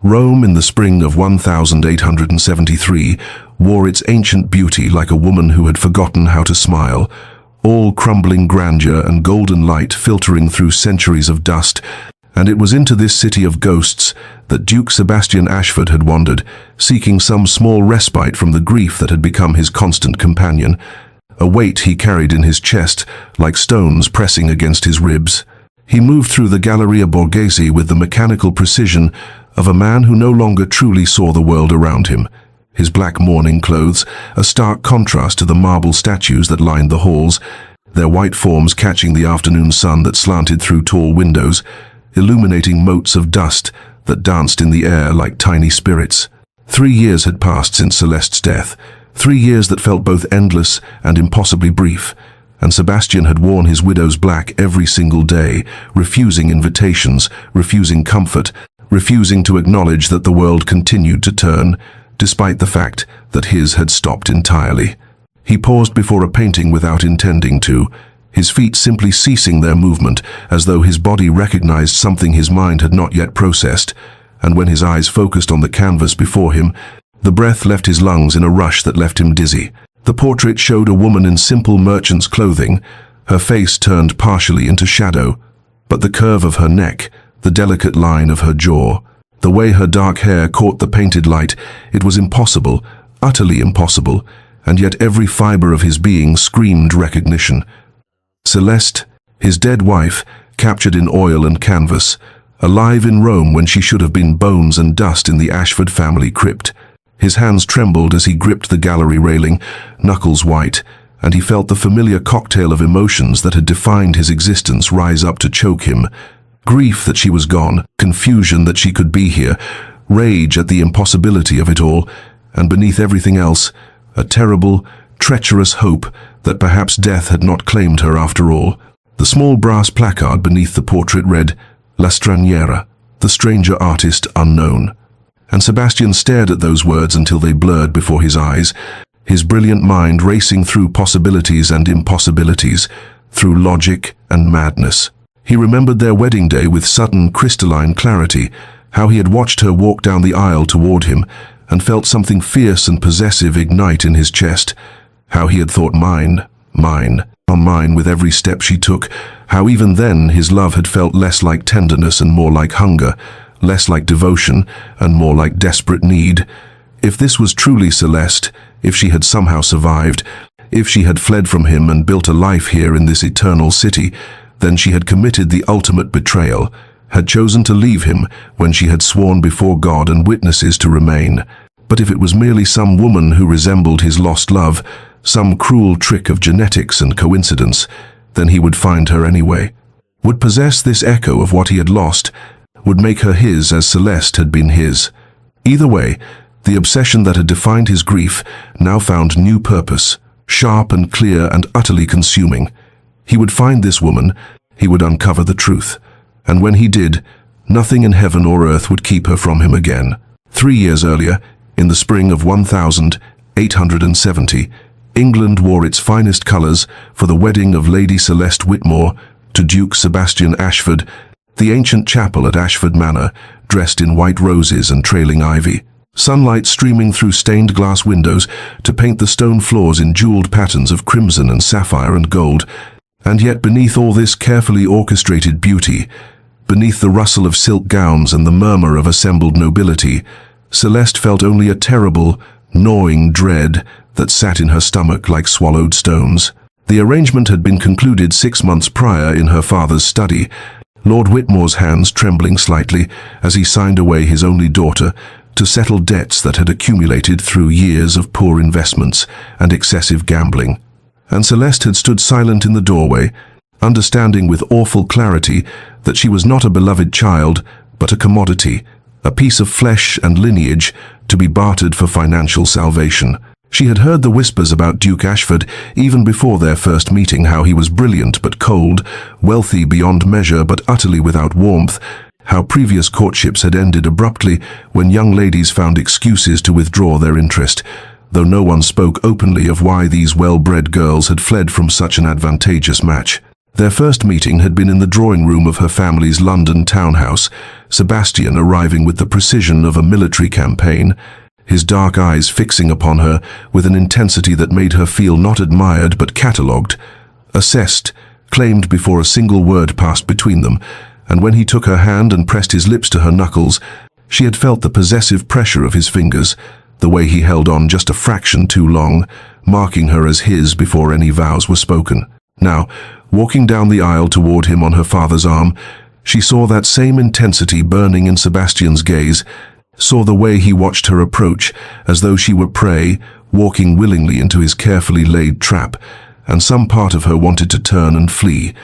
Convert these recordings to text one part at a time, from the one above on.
Rome in the spring of 1873 wore its ancient beauty like a woman who had forgotten how to smile, all crumbling grandeur and golden light filtering through centuries of dust, and it was into this city of ghosts that Duke Sebastian Ashford had wandered, seeking some small respite from the grief that had become his constant companion, a weight he carried in his chest like stones pressing against his ribs. He moved through the Galleria Borghese with the mechanical precision of a man who no longer truly saw the world around him. His black mourning clothes, a stark contrast to the marble statues that lined the halls, their white forms catching the afternoon sun that slanted through tall windows, illuminating motes of dust that danced in the air like tiny spirits. 3 years had passed since Celeste's death, 3 years that felt both endless and impossibly brief, and Sebastian had worn his widow's black every single day, refusing invitations, refusing comfort, refusing to acknowledge that the world continued to turn, despite the fact that his had stopped entirely. He paused before a painting without intending to, his feet simply ceasing their movement, as though his body recognized something his mind had not yet processed, and when his eyes focused on the canvas before him, the breath left his lungs in a rush that left him dizzy. The portrait showed a woman in simple merchant's clothing, her face turned partially into shadow, but the curve of her neck, the delicate line of her jaw, the way her dark hair caught the painted light, it was impossible, utterly impossible, and yet every fiber of his being screamed recognition. Celeste, his dead wife, captured in oil and canvas, alive in Rome when she should have been bones and dust in the Ashford family crypt. His hands trembled as he gripped the gallery railing, knuckles white, and he felt the familiar cocktail of emotions that had defined his existence rise up to choke him. Grief that she was gone, confusion that she could be here, rage at the impossibility of it all, and beneath everything else, a terrible, treacherous hope that perhaps death had not claimed her after all. The small brass placard beneath the portrait read, La Straniera, the stranger artist unknown. And Sebastian stared at those words until they blurred before his eyes, his brilliant mind racing through possibilities and impossibilities, through logic and madness. He remembered their wedding day with sudden, crystalline clarity, how he had watched her walk down the aisle toward him, and felt something fierce and possessive ignite in his chest, how he had thought mine with every step she took, how even then his love had felt less like tenderness and more like hunger, less like devotion and more like desperate need. If this was truly Celeste, if she had somehow survived, if she had fled from him and built a life here in this eternal city, then she had committed the ultimate betrayal, had chosen to leave him when she had sworn before God and witnesses to remain. But if it was merely some woman who resembled his lost love, some cruel trick of genetics and coincidence, then he would find her anyway, would possess this echo of what he had lost, would make her his as Celeste had been his. Either way, the obsession that had defined his grief now found new purpose, sharp and clear and utterly consuming. He would find this woman, he would uncover the truth, and when he did, nothing in heaven or earth would keep her from him again. 3 years earlier, in the spring of 1870, England wore its finest colors for the wedding of Lady Celeste Whitmore to Duke Sebastian Ashford, the ancient chapel at Ashford Manor, dressed in white roses and trailing ivy. Sunlight streaming through stained glass windows to paint the stone floors in jeweled patterns of crimson and sapphire and gold. And yet beneath all this carefully orchestrated beauty, beneath the rustle of silk gowns and the murmur of assembled nobility, Celeste felt only a terrible, gnawing dread that sat in her stomach like swallowed stones. The arrangement had been concluded 6 months prior in her father's study, Lord Whitmore's hands trembling slightly as he signed away his only daughter to settle debts that had accumulated through years of poor investments and excessive gambling. And Celeste had stood silent in the doorway, understanding with awful clarity that she was not a beloved child, but a commodity, a piece of flesh and lineage to be bartered for financial salvation. She had heard the whispers about Duke Ashford even before their first meeting, how he was brilliant but cold, wealthy beyond measure but utterly without warmth, how previous courtships had ended abruptly when young ladies found excuses to withdraw their interest, though no one spoke openly of why these well-bred girls had fled from such an advantageous match. Their first meeting had been in the drawing room of her family's London townhouse, Sebastian arriving with the precision of a military campaign, his dark eyes fixing upon her with an intensity that made her feel not admired but catalogued, assessed, claimed before a single word passed between them, and when he took her hand and pressed his lips to her knuckles, she had felt the possessive pressure of his fingers, the way he held on just a fraction too long, marking her as his before any vows were spoken. Now, walking down the aisle toward him on her father's arm, she saw that same intensity burning in Sebastian's gaze, saw the way he watched her approach, as though she were prey, walking willingly into his carefully laid trap, and some part of her wanted to turn and flee,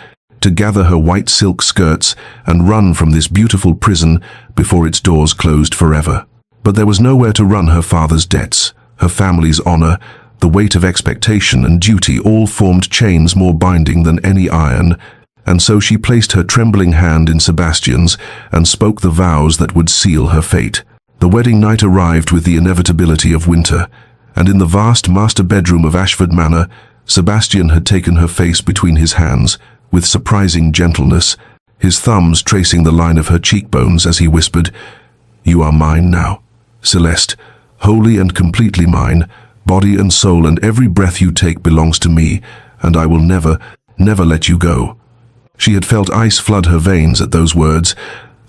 to gather her white silk skirts and run from this beautiful prison before its doors closed forever. But there was nowhere to run. Her father's debts, her family's honor, the weight of expectation and duty all formed chains more binding than any iron, and so she placed her trembling hand in Sebastian's and spoke the vows that would seal her fate. The wedding night arrived with the inevitability of winter, and in the vast master bedroom of Ashford Manor, Sebastian had taken her face between his hands, with surprising gentleness, his thumbs tracing the line of her cheekbones as he whispered, "You are mine now, Celeste, wholly and completely mine. Body and soul and every breath you take belongs to me, and I will never, never let you go." She had felt ice flood her veins at those words,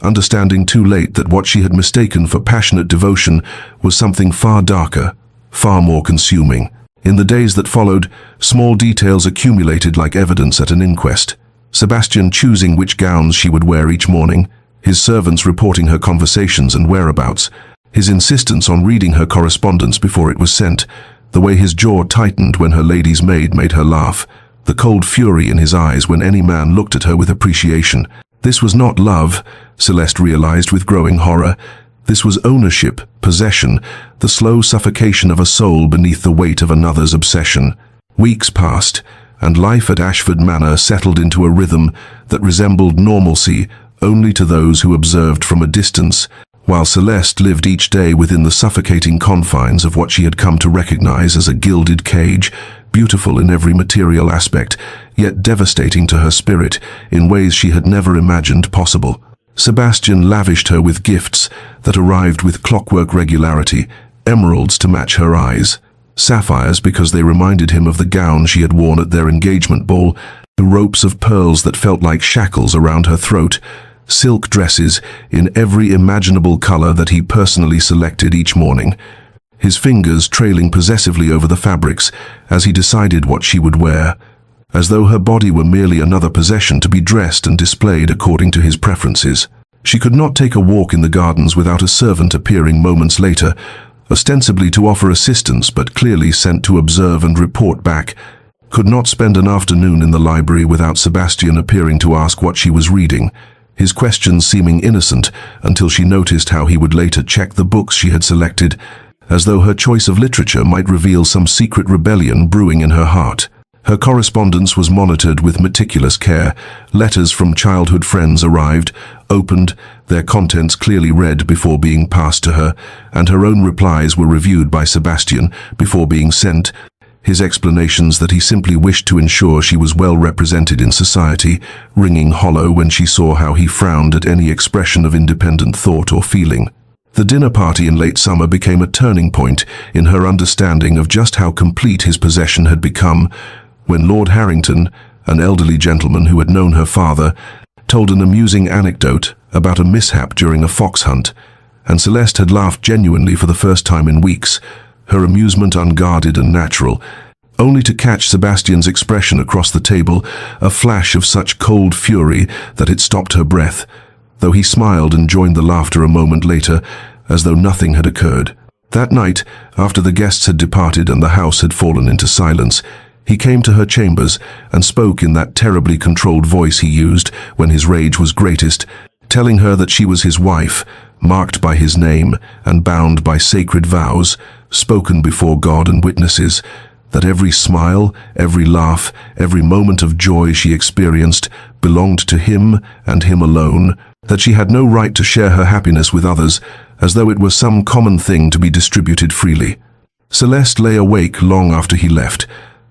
understanding too late that what she had mistaken for passionate devotion was something far darker, far more consuming. In the days that followed, small details accumulated like evidence at an inquest. Sebastian choosing which gowns she would wear each morning, his servants reporting her conversations and whereabouts, his insistence on reading her correspondence before it was sent, the way his jaw tightened when her lady's maid made her laugh, the cold fury in his eyes when any man looked at her with appreciation. This was not love, Celeste realized with growing horror. This was ownership, possession, the slow suffocation of a soul beneath the weight of another's obsession. Weeks passed, and life at Ashford Manor settled into a rhythm that resembled normalcy only to those who observed from a distance, while Celeste lived each day within the suffocating confines of what she had come to recognize as a gilded cage, beautiful in every material aspect, yet devastating to her spirit in ways she had never imagined possible. Sebastian lavished her with gifts that arrived with clockwork regularity, emeralds to match her eyes, sapphires because they reminded him of the gown she had worn at their engagement ball, the ropes of pearls that felt like shackles around her throat, silk dresses in every imaginable color that he personally selected each morning, his fingers trailing possessively over the fabrics as he decided what she would wear, as though her body were merely another possession to be dressed and displayed according to his preferences. She could not take a walk in the gardens without a servant appearing moments later, ostensibly to offer assistance but clearly sent to observe and report back, could not spend an afternoon in the library without Sebastian appearing to ask what she was reading, his questions seeming innocent until she noticed how he would later check the books she had selected, as though her choice of literature might reveal some secret rebellion brewing in her heart. Her correspondence was monitored with meticulous care. Letters from childhood friends arrived, opened, their contents clearly read before being passed to her, and her own replies were reviewed by Sebastian before being sent, his explanations that he simply wished to ensure she was well represented in society, ringing hollow when she saw how he frowned at any expression of independent thought or feeling. The dinner party in late summer became a turning point in her understanding of just how complete his possession had become, when Lord Harrington, an elderly gentleman who had known her father, told an amusing anecdote about a mishap during a fox hunt, and Celeste had laughed genuinely for the first time in weeks, her amusement unguarded and natural, only to catch Sebastian's expression across the table, a flash of such cold fury that it stopped her breath, though he smiled and joined the laughter a moment later, as though nothing had occurred. That night, after the guests had departed and the house had fallen into silence, he came to her chambers and spoke in that terribly controlled voice he used when his rage was greatest, telling her that she was his wife, marked by his name and bound by sacred vows, spoken before God and witnesses, that every smile, every laugh, every moment of joy she experienced belonged to him and him alone, that she had no right to share her happiness with others, as though it were some common thing to be distributed freely. Celeste lay awake long after he left,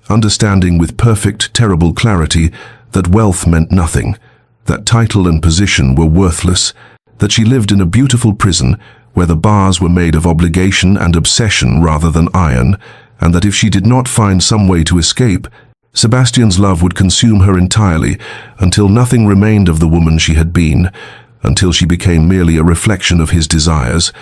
understanding with perfect, terrible clarity that wealth meant nothing, that title and position were worthless, that she lived in a beautiful prison where the bars were made of obligation and obsession rather than iron, and that if she did not find some way to escape, Sebastian's love would consume her entirely until nothing remained of the woman she had been, until she became merely a reflection of his desires,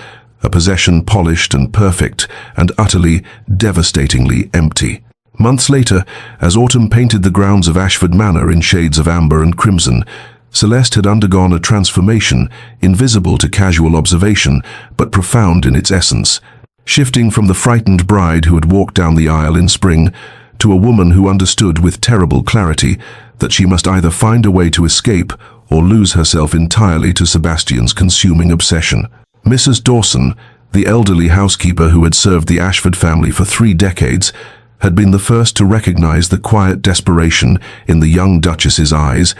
a possession polished and perfect and utterly, devastatingly empty. Months later, as autumn painted the grounds of Ashford Manor in shades of amber and crimson, Celeste had undergone a transformation invisible to casual observation but profound in its essence, shifting from the frightened bride who had walked down the aisle in spring to a woman who understood with terrible clarity that she must either find a way to escape or lose herself entirely to Sebastian's consuming obsession. Mrs. Dawson, the elderly housekeeper who had served the Ashford family for 3 decades, had been the first to recognize the quiet desperation in the young Duchess's eyes,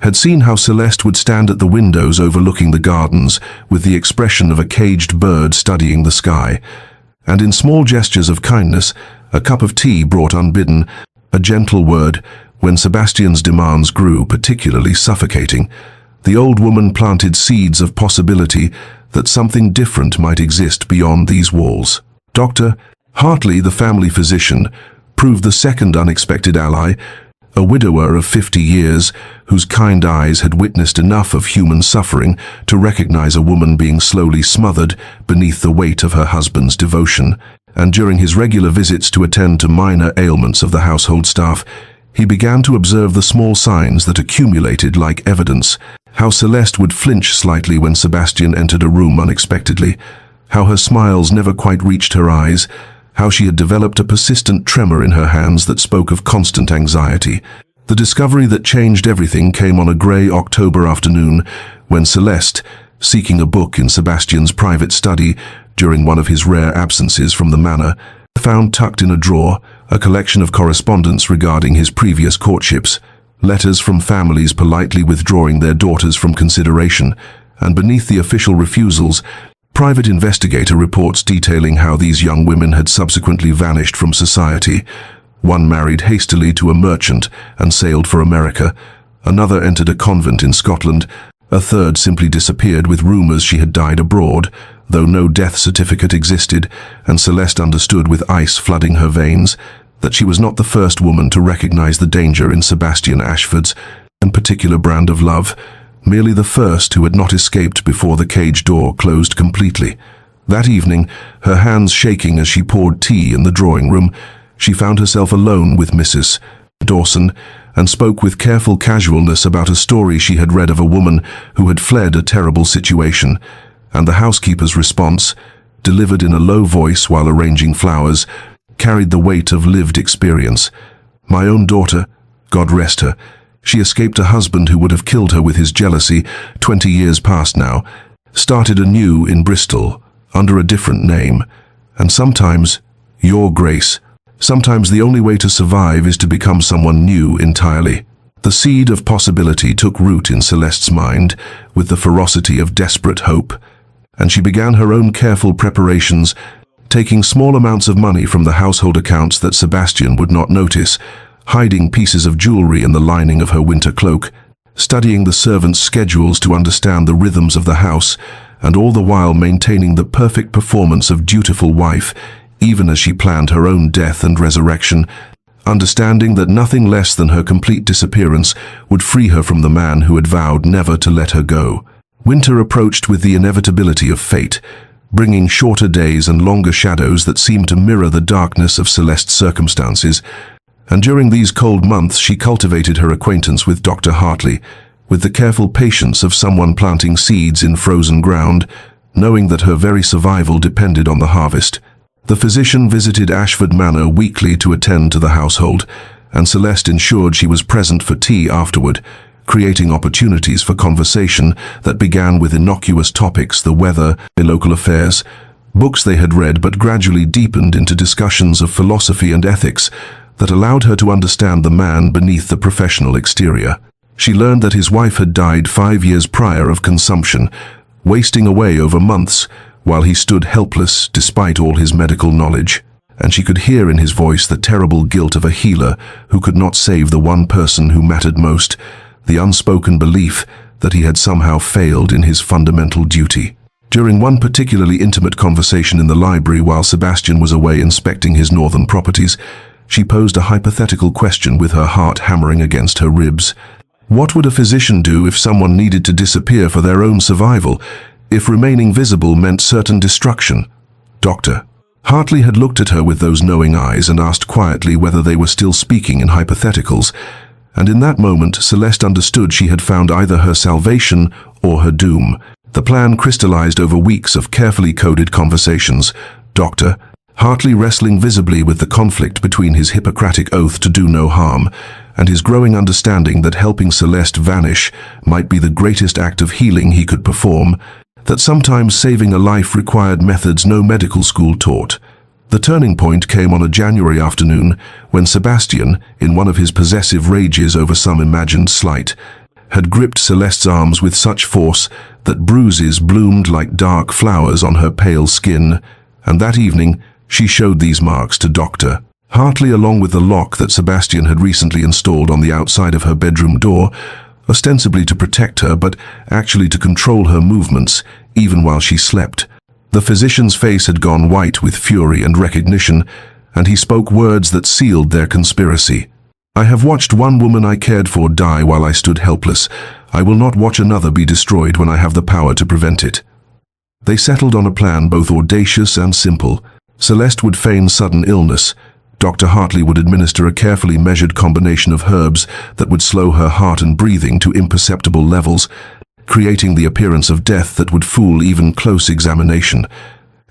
had seen how Celeste would stand at the windows overlooking the gardens with the expression of a caged bird studying the sky, and in small gestures of kindness, a cup of tea brought unbidden, a gentle word, when Sebastian's demands grew particularly suffocating, the old woman planted seeds of possibility that something different might exist beyond these walls. Dr. Hartley, the family physician, proved the second unexpected ally, a widower of 50 years whose kind eyes had witnessed enough of human suffering to recognize a woman being slowly smothered beneath the weight of her husband's devotion, and during his regular visits to attend to minor ailments of the household staff, he began to observe the small signs that accumulated like evidence, how Celeste would flinch slightly when Sebastian entered a room unexpectedly, how her smiles never quite reached her eyes, how she had developed a persistent tremor in her hands that spoke of constant anxiety. The discovery that changed everything came on a grey October afternoon when Celeste, seeking a book in Sebastian's private study during one of his rare absences from the manor, found tucked in a drawer a collection of correspondence regarding his previous courtships, letters from families politely withdrawing their daughters from consideration, and beneath the official refusals, private investigator reports detailing how these young women had subsequently vanished from society. One married hastily to a merchant and sailed for America, another entered a convent in Scotland, a third simply disappeared with rumors she had died abroad, though no death certificate existed, and Celeste understood with ice flooding her veins that she was not the first woman to recognize the danger in Sebastian Ashford's and particular brand of love, merely the first who had not escaped before the cage door closed completely. That evening, her hands shaking as she poured tea in the drawing room, she found herself alone with Mrs. Dawson and spoke with careful casualness about a story she had read of a woman who had fled a terrible situation, and the housekeeper's response, delivered in a low voice while arranging flowers, carried the weight of lived experience. My own daughter, God rest her, she escaped a husband who would have killed her with his jealousy 20 years past now, started anew in Bristol, under a different name, and sometimes, your grace, sometimes the only way to survive is to become someone new entirely. The seed of possibility took root in Celeste's mind with the ferocity of desperate hope, and she began her own careful preparations, taking small amounts of money from the household accounts that Sebastian would not notice, hiding pieces of jewelry in the lining of her winter cloak, studying the servants' schedules to understand the rhythms of the house, and all the while maintaining the perfect performance of dutiful wife, even as she planned her own death and resurrection, understanding that nothing less than her complete disappearance would free her from the man who had vowed never to let her go. Winter approached with the inevitability of fate, bringing shorter days and longer shadows that seemed to mirror the darkness of Celeste's circumstances, and during these cold months she cultivated her acquaintance with Dr. Hartley, with the careful patience of someone planting seeds in frozen ground, knowing that her very survival depended on the harvest. The physician visited Ashford Manor weekly to attend to the household, and Celeste ensured she was present for tea afterward, creating opportunities for conversation that began with innocuous topics, the weather, local affairs, books they had read, but gradually deepened into discussions of philosophy and ethics that allowed her to understand the man beneath the professional exterior. She learned that his wife had died 5 years prior of consumption, wasting away over months, while he stood helpless despite all his medical knowledge. and she could hear in his voice the terrible guilt of a healer who could not save the one person who mattered most, the unspoken belief that he had somehow failed in his fundamental duty. During one particularly intimate conversation in the library while Sebastian was away inspecting his northern properties, she posed a hypothetical question with her heart hammering against her ribs. What would a physician do if someone needed to disappear for their own survival, if remaining visible meant certain destruction? Doctor. Hartley had looked at her with those knowing eyes and asked quietly whether they were still speaking in hypotheticals, and in that moment Celeste understood she had found either her salvation or her doom. The plan crystallized over weeks of carefully coded conversations. Doctor. Hartley wrestling visibly with the conflict between his Hippocratic oath to do no harm and his growing understanding that helping Celeste vanish might be the greatest act of healing he could perform, that sometimes saving a life required methods no medical school taught. The turning point came on a January afternoon when Sebastian, in one of his possessive rages over some imagined slight, had gripped Celeste's arms with such force that bruises bloomed like dark flowers on her pale skin, and that evening she showed these marks to Dr. Hartley along with the lock that Sebastian had recently installed on the outside of her bedroom door, ostensibly to protect her but actually to control her movements, even while she slept. The physician's face had gone white with fury and recognition, and he spoke words that sealed their conspiracy. I have watched one woman I cared for die while I stood helpless. I will not watch another be destroyed when I have the power to prevent it. They settled on a plan both audacious and simple. Celeste would feign sudden illness. Dr. Hartley would administer a carefully measured combination of herbs that would slow her heart and breathing to imperceptible levels, creating the appearance of death that would fool even close examination.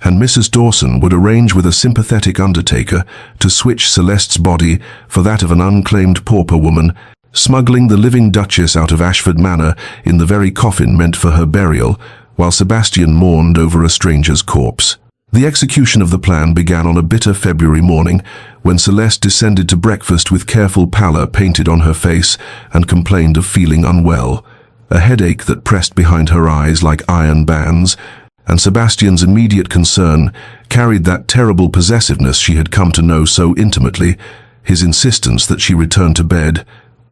And Mrs. Dawson would arrange with a sympathetic undertaker to switch Celeste's body for that of an unclaimed pauper woman, smuggling the living Duchess out of Ashford Manor in the very coffin meant for her burial, while Sebastian mourned over a stranger's corpse. The execution of the plan began on a bitter February morning when Celeste descended to breakfast with careful pallor painted on her face and complained of feeling unwell, a headache that pressed behind her eyes like iron bands, and Sebastian's immediate concern carried that terrible possessiveness she had come to know so intimately, his insistence that she return to bed.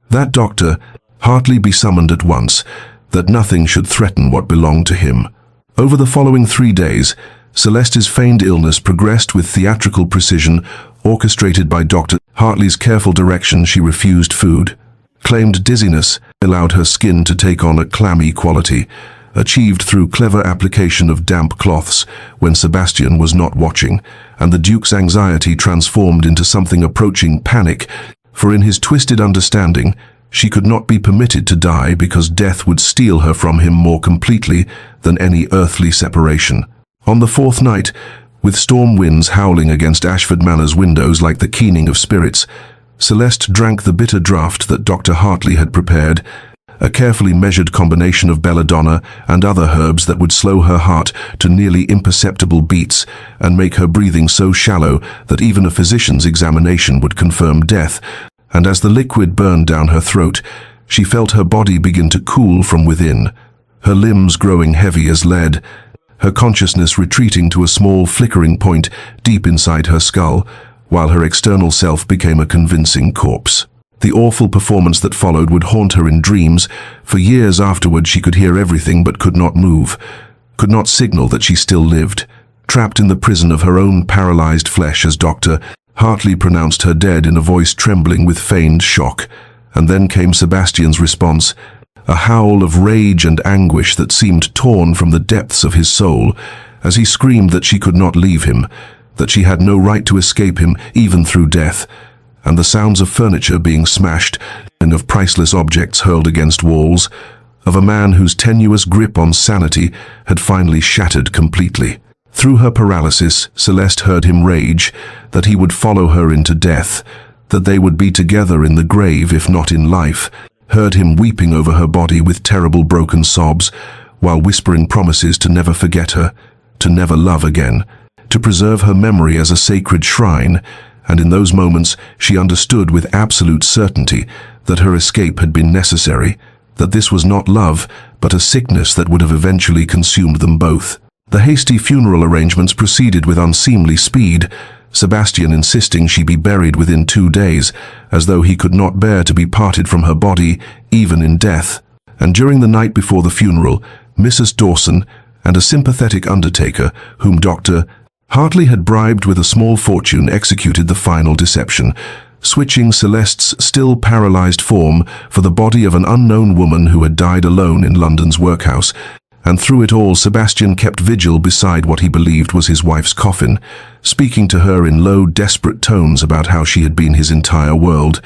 That Dr. Hartley be summoned at once, that nothing should threaten what belonged to him. Over the following 3 days, Celeste's feigned illness progressed with theatrical precision, orchestrated by Dr. Hartley's careful direction. She refused food, claimed dizziness, allowed her skin to take on a clammy quality, achieved through clever application of damp cloths when Sebastian was not watching, and the Duke's anxiety transformed into something approaching panic, for in his twisted understanding, she could not be permitted to die because death would steal her from him more completely than any earthly separation. On the 4th night, with storm winds howling against Ashford Manor's windows like the keening of spirits, Celeste drank the bitter draught that Dr. Hartley had prepared, a carefully measured combination of belladonna and other herbs that would slow her heart to nearly imperceptible beats and make her breathing so shallow that even a physician's examination would confirm death. And as the liquid burned down her throat, she felt her body begin to cool from within, her limbs growing heavy as lead, her consciousness retreating to a small flickering point deep inside her skull, while her external self became a convincing corpse. The awful performance that followed would haunt her in dreams. For years afterward she could hear everything but could not move, could not signal that she still lived, trapped in the prison of her own paralyzed flesh as Dr. Hartley pronounced her dead in a voice trembling with feigned shock. And then came Sebastian's response, a howl of rage and anguish that seemed torn from the depths of his soul, as he screamed that she could not leave him, that she had no right to escape him even through death, and the sounds of furniture being smashed and of priceless objects hurled against walls, of a man whose tenuous grip on sanity had finally shattered completely. Through her paralysis, Celeste heard him rage that he would follow her into death, that they would be together in the grave if not in life, heard him weeping over her body with terrible broken sobs, while whispering promises to never forget her, to never love again, to preserve her memory as a sacred shrine, and in those moments she understood with absolute certainty that her escape had been necessary, that this was not love, but a sickness that would have eventually consumed them both. The hasty funeral arrangements proceeded with unseemly speed. Sebastian insisting she be buried within 2 days, as though he could not bear to be parted from her body, even in death. And during the night before the funeral, Mrs. Dawson and a sympathetic undertaker, whom Dr. Hartley had bribed with a small fortune, executed the final deception, switching Celeste's still paralyzed form for the body of an unknown woman who had died alone in London's workhouse. And through it all, Sebastian kept vigil beside what he believed was his wife's coffin, speaking to her in low, desperate tones about how she had been his entire world,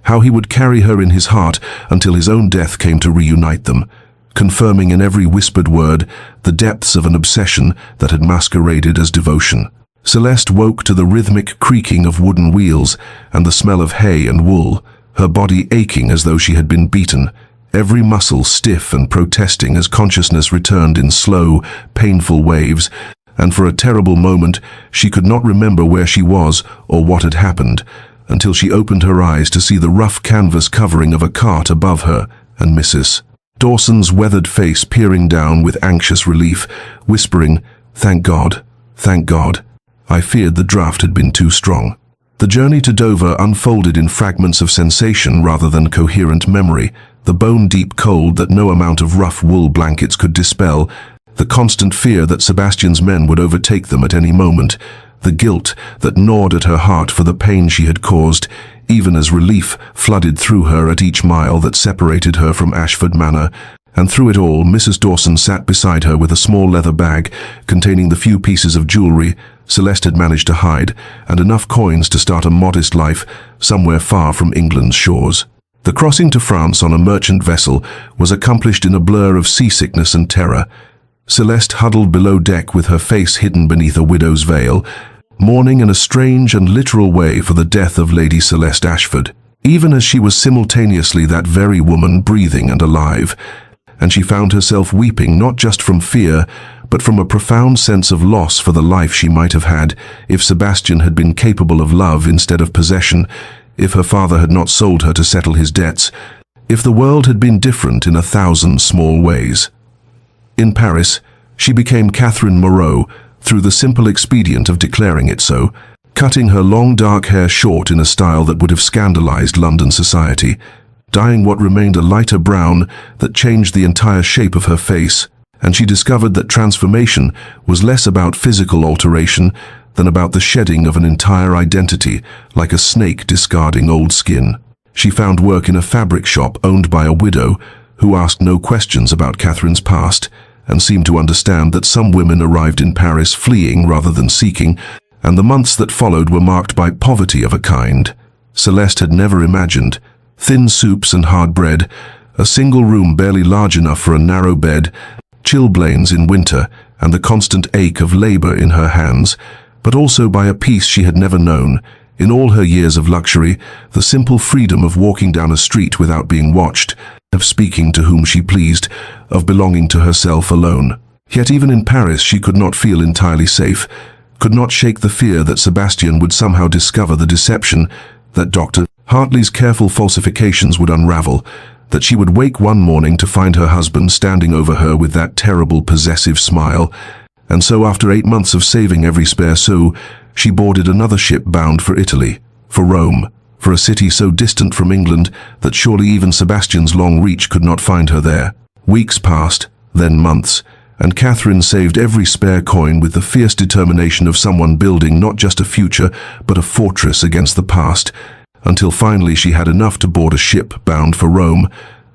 how he would carry her in his heart until his own death came to reunite them, confirming in every whispered word the depths of an obsession that had masqueraded as devotion. Celeste woke to the rhythmic creaking of wooden wheels and the smell of hay and wool, her body aching as though she had been beaten, every muscle stiff and protesting as consciousness returned in slow, painful waves, and for a terrible moment she could not remember where she was or what had happened, until she opened her eyes to see the rough canvas covering of a cart above her and Mrs. Dawson's weathered face peering down with anxious relief, whispering, "Thank God, thank God. I feared the draught had been too strong." The journey to Dover unfolded in fragments of sensation rather than coherent memory, the bone-deep cold that no amount of rough wool blankets could dispel, the constant fear that Sebastian's men would overtake them at any moment, the guilt that gnawed at her heart for the pain she had caused, even as relief flooded through her at each mile that separated her from Ashford Manor. And through it all, Mrs. Dawson sat beside her with a small leather bag containing the few pieces of jewelry Celeste had managed to hide, and enough coins to start a modest life somewhere far from England's shores. The crossing to France on a merchant vessel was accomplished in a blur of seasickness and terror. Celeste huddled below deck with her face hidden beneath a widow's veil, mourning in a strange and literal way for the death of Lady Celeste Ashford, even as she was simultaneously that very woman breathing and alive. And she found herself weeping not just from fear, but from a profound sense of loss for the life she might have had if Sebastian had been capable of love instead of possession, if her father had not sold her to settle his debts, if the world had been different in 1,000 small ways. In Paris, she became Catherine Moreau through the simple expedient of declaring it so, cutting her long dark hair short in a style that would have scandalized London society, dyeing what remained a lighter brown that changed the entire shape of her face, and she discovered that transformation was less about physical alteration than about the shedding of an entire identity, like a snake discarding old skin. She found work in a fabric shop owned by a widow who asked no questions about Catherine's past, and seemed to understand that some women arrived in Paris fleeing rather than seeking, and the months that followed were marked by poverty of a kind Celeste had never imagined. Thin soups and hard bread, a single room barely large enough for a narrow bed, chilblains in winter, and the constant ache of labor in her hands, but also by a peace she had never known. In all her years of luxury, the simple freedom of walking down a street without being watched, of speaking to whom she pleased, of belonging to herself alone. Yet even in Paris she could not feel entirely safe, could not shake the fear that Sebastian would somehow discover the deception, that Dr. Hartley's careful falsifications would unravel, that she would wake one morning to find her husband standing over her with that terrible possessive smile. And so after 8 months of saving every spare sou, she boarded another ship bound for Italy, for Rome, for a city so distant from England that surely even Sebastian's long reach could not find her there. Weeks passed, then months, and Catherine saved every spare coin with the fierce determination of someone building not just a future, but a fortress against the past, until finally she had enough to board a ship bound for Rome,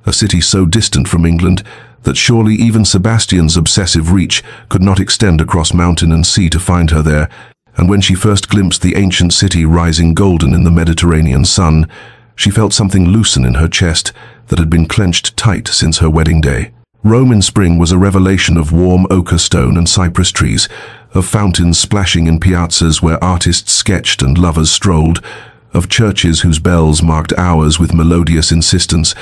a city so distant from England that surely even Sebastian's obsessive reach could not extend across mountain and sea to find her there. And when she first glimpsed the ancient city rising golden in the Mediterranean sun, she felt something loosen in her chest that had been clenched tight since her wedding day. Rome in spring was a revelation of warm ochre stone and cypress trees, of fountains splashing in piazzas where artists sketched and lovers strolled, of churches whose bells marked hours with melodious insistence,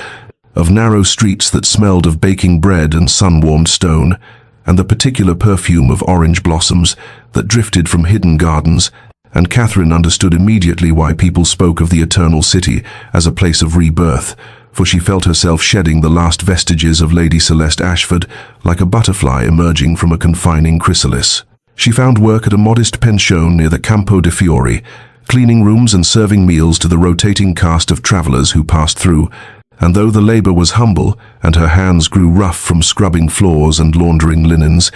of narrow streets that smelled of baking bread and sun-warmed stone, and the particular perfume of orange blossoms that drifted from hidden gardens. And Catherine understood immediately why people spoke of the Eternal City as a place of rebirth, for she felt herself shedding the last vestiges of Lady Celeste Ashford like a butterfly emerging from a confining chrysalis. She found work at a modest pension near the Campo de Fiori, cleaning rooms and serving meals to the rotating cast of travelers who passed through, and though the labor was humble and her hands grew rough from scrubbing floors and laundering linens,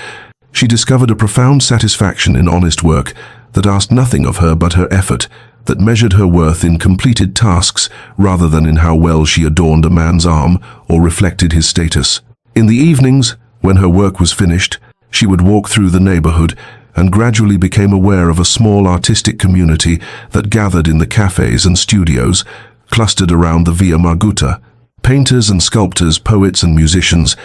she discovered a profound satisfaction in honest work that asked nothing of her but her effort, that measured her worth in completed tasks rather than in how well she adorned a man's arm or reflected his status. In the evenings, when her work was finished, she would walk through the neighborhood and gradually became aware of a small artistic community that gathered in the cafes and studios clustered around the Via Margutta. Painters and sculptors, poets and musicians,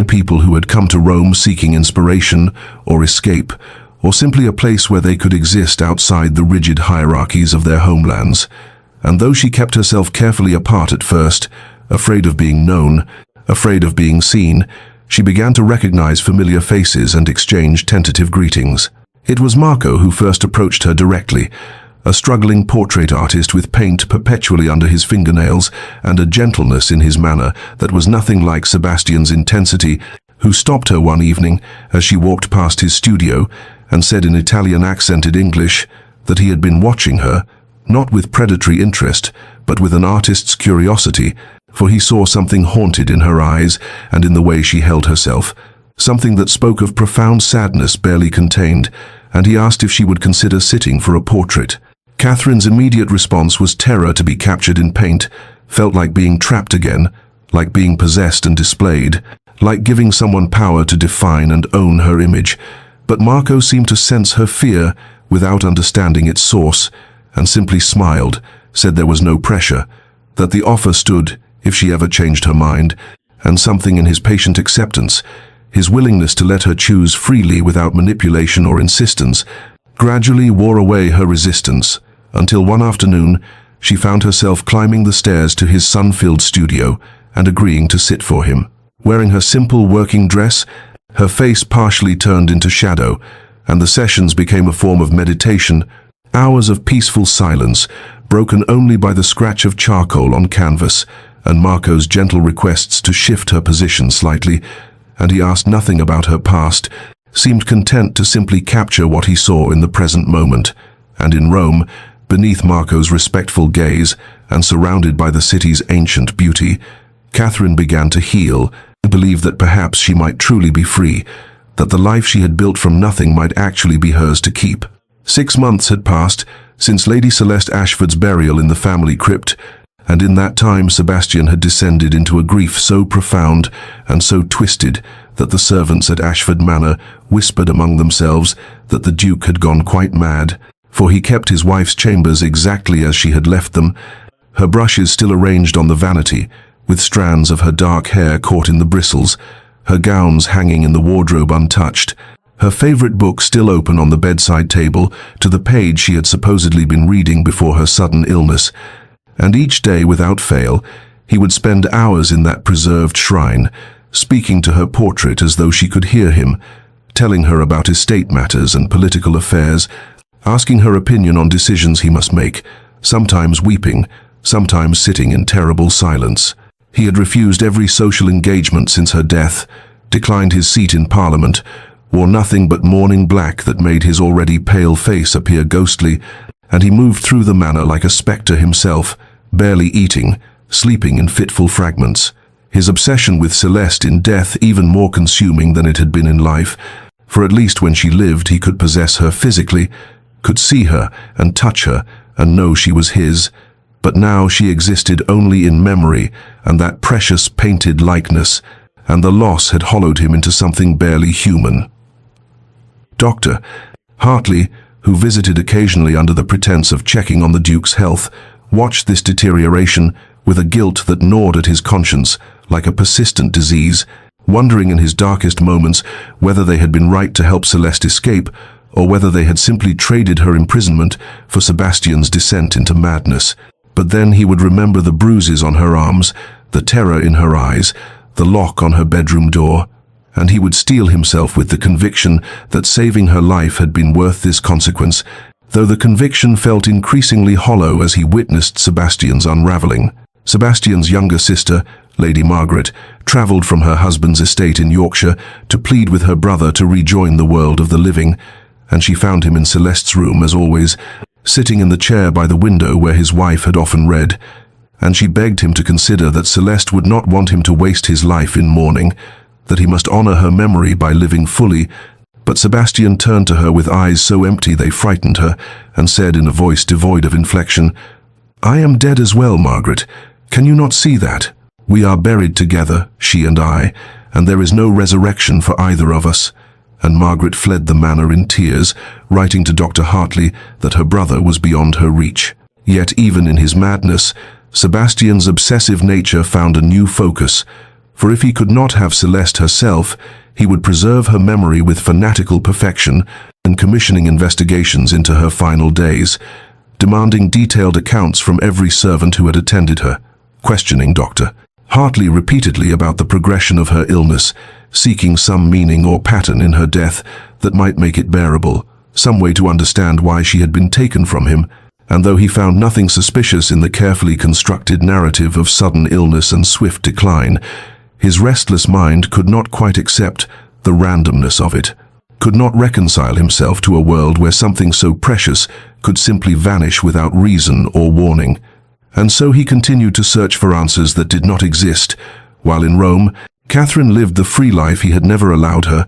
people who had come to Rome seeking inspiration or escape, or simply a place where they could exist outside the rigid hierarchies of their homelands. And though she kept herself carefully apart at first, afraid of being known, afraid of being seen, she began to recognize familiar faces and exchange tentative greetings. It was Marco who first approached her directly, a struggling portrait artist with paint perpetually under his fingernails and a gentleness in his manner that was nothing like Sebastian's intensity, who stopped her one evening as she walked past his studio and said in Italian-accented English that he had been watching her, not with predatory interest, but with an artist's curiosity, for he saw something haunted in her eyes and in the way she held herself, something that spoke of profound sadness barely contained, and he asked if she would consider sitting for a portrait. Catherine's immediate response was terror to be captured in paint, felt like being trapped again, like being possessed and displayed, like giving someone power to define and own her image. But Marco seemed to sense her fear without understanding its source, and simply smiled, said there was no pressure, that the offer stood if she ever changed her mind, and something in his patient acceptance, his willingness to let her choose freely without manipulation or insistence, gradually wore away her resistance, until one afternoon she found herself climbing the stairs to his sun-filled studio and agreeing to sit for him. Wearing her simple working dress, her face partially turned into shadow, and the sessions became a form of meditation, hours of peaceful silence, broken only by the scratch of charcoal on canvas, and Marco's gentle requests to shift her position slightly, and he asked nothing about her past, seemed content to simply capture what he saw in the present moment. And in Rome, beneath Marco's respectful gaze and surrounded by the city's ancient beauty, Catherine began to heal and believe that perhaps she might truly be free, that the life she had built from nothing might actually be hers to keep. 6 months had passed since Lady Celeste Ashford's burial in the family crypt, and in that time Sebastian had descended into a grief so profound and so twisted that the servants at Ashford Manor whispered among themselves that the Duke had gone quite mad, for he kept his wife's chambers exactly as she had left them, her brushes still arranged on the vanity, with strands of her dark hair caught in the bristles, her gowns hanging in the wardrobe untouched, her favorite book still open on the bedside table to the page she had supposedly been reading before her sudden illness. And each day, without fail, he would spend hours in that preserved shrine, speaking to her portrait as though she could hear him, telling her about estate matters and political affairs, asking her opinion on decisions he must make, sometimes weeping, sometimes sitting in terrible silence. He had refused every social engagement since her death, declined his seat in Parliament, wore nothing but mourning black that made his already pale face appear ghostly, and he moved through the manor like a spectre himself, barely eating, sleeping in fitful fragments. His obsession with Celeste in death even more consuming than it had been in life, for at least when she lived he could possess her physically, could see her and touch her and know she was his, but now she existed only in memory and that precious painted likeness, and the loss had hollowed him into something barely human. Dr. Hartley, who visited occasionally under the pretense of checking on the Duke's health, watched this deterioration with a guilt that gnawed at his conscience like a persistent disease, wondering in his darkest moments whether they had been right to help Celeste escape, or whether they had simply traded her imprisonment for Sebastian's descent into madness. But then he would remember the bruises on her arms, the terror in her eyes, the lock on her bedroom door, and he would steel himself with the conviction that saving her life had been worth this consequence, though the conviction felt increasingly hollow as he witnessed Sebastian's unraveling. Sebastian's younger sister, Lady Margaret, travelled from her husband's estate in Yorkshire to plead with her brother to rejoin the world of the living, and she found him in Celeste's room as always, sitting in the chair by the window where his wife had often read, and she begged him to consider that Celeste would not want him to waste his life in mourning, that he must honor her memory by living fully. But Sebastian turned to her with eyes so empty they frightened her, and said in a voice devoid of inflection, "I am dead as well, Margaret. Can you not see that? We are buried together, she and I, and there is no resurrection for either of us." And Margaret fled the manor in tears, writing to Dr. Hartley that her brother was beyond her reach. Yet even in his madness, Sebastian's obsessive nature found a new focus, for if he could not have Celeste herself, he would preserve her memory with fanatical perfection and commissioning investigations into her final days, demanding detailed accounts from every servant who had attended her, questioning Dr. Hartley repeatedly about the progression of her illness, seeking some meaning or pattern in her death that might make it bearable, some way to understand why she had been taken from him. And though he found nothing suspicious in the carefully constructed narrative of sudden illness and swift decline, his restless mind could not quite accept the randomness of it, could not reconcile himself to a world where something so precious could simply vanish without reason or warning. And so he continued to search for answers that did not exist. While in Rome, Catherine lived the free life he had never allowed her,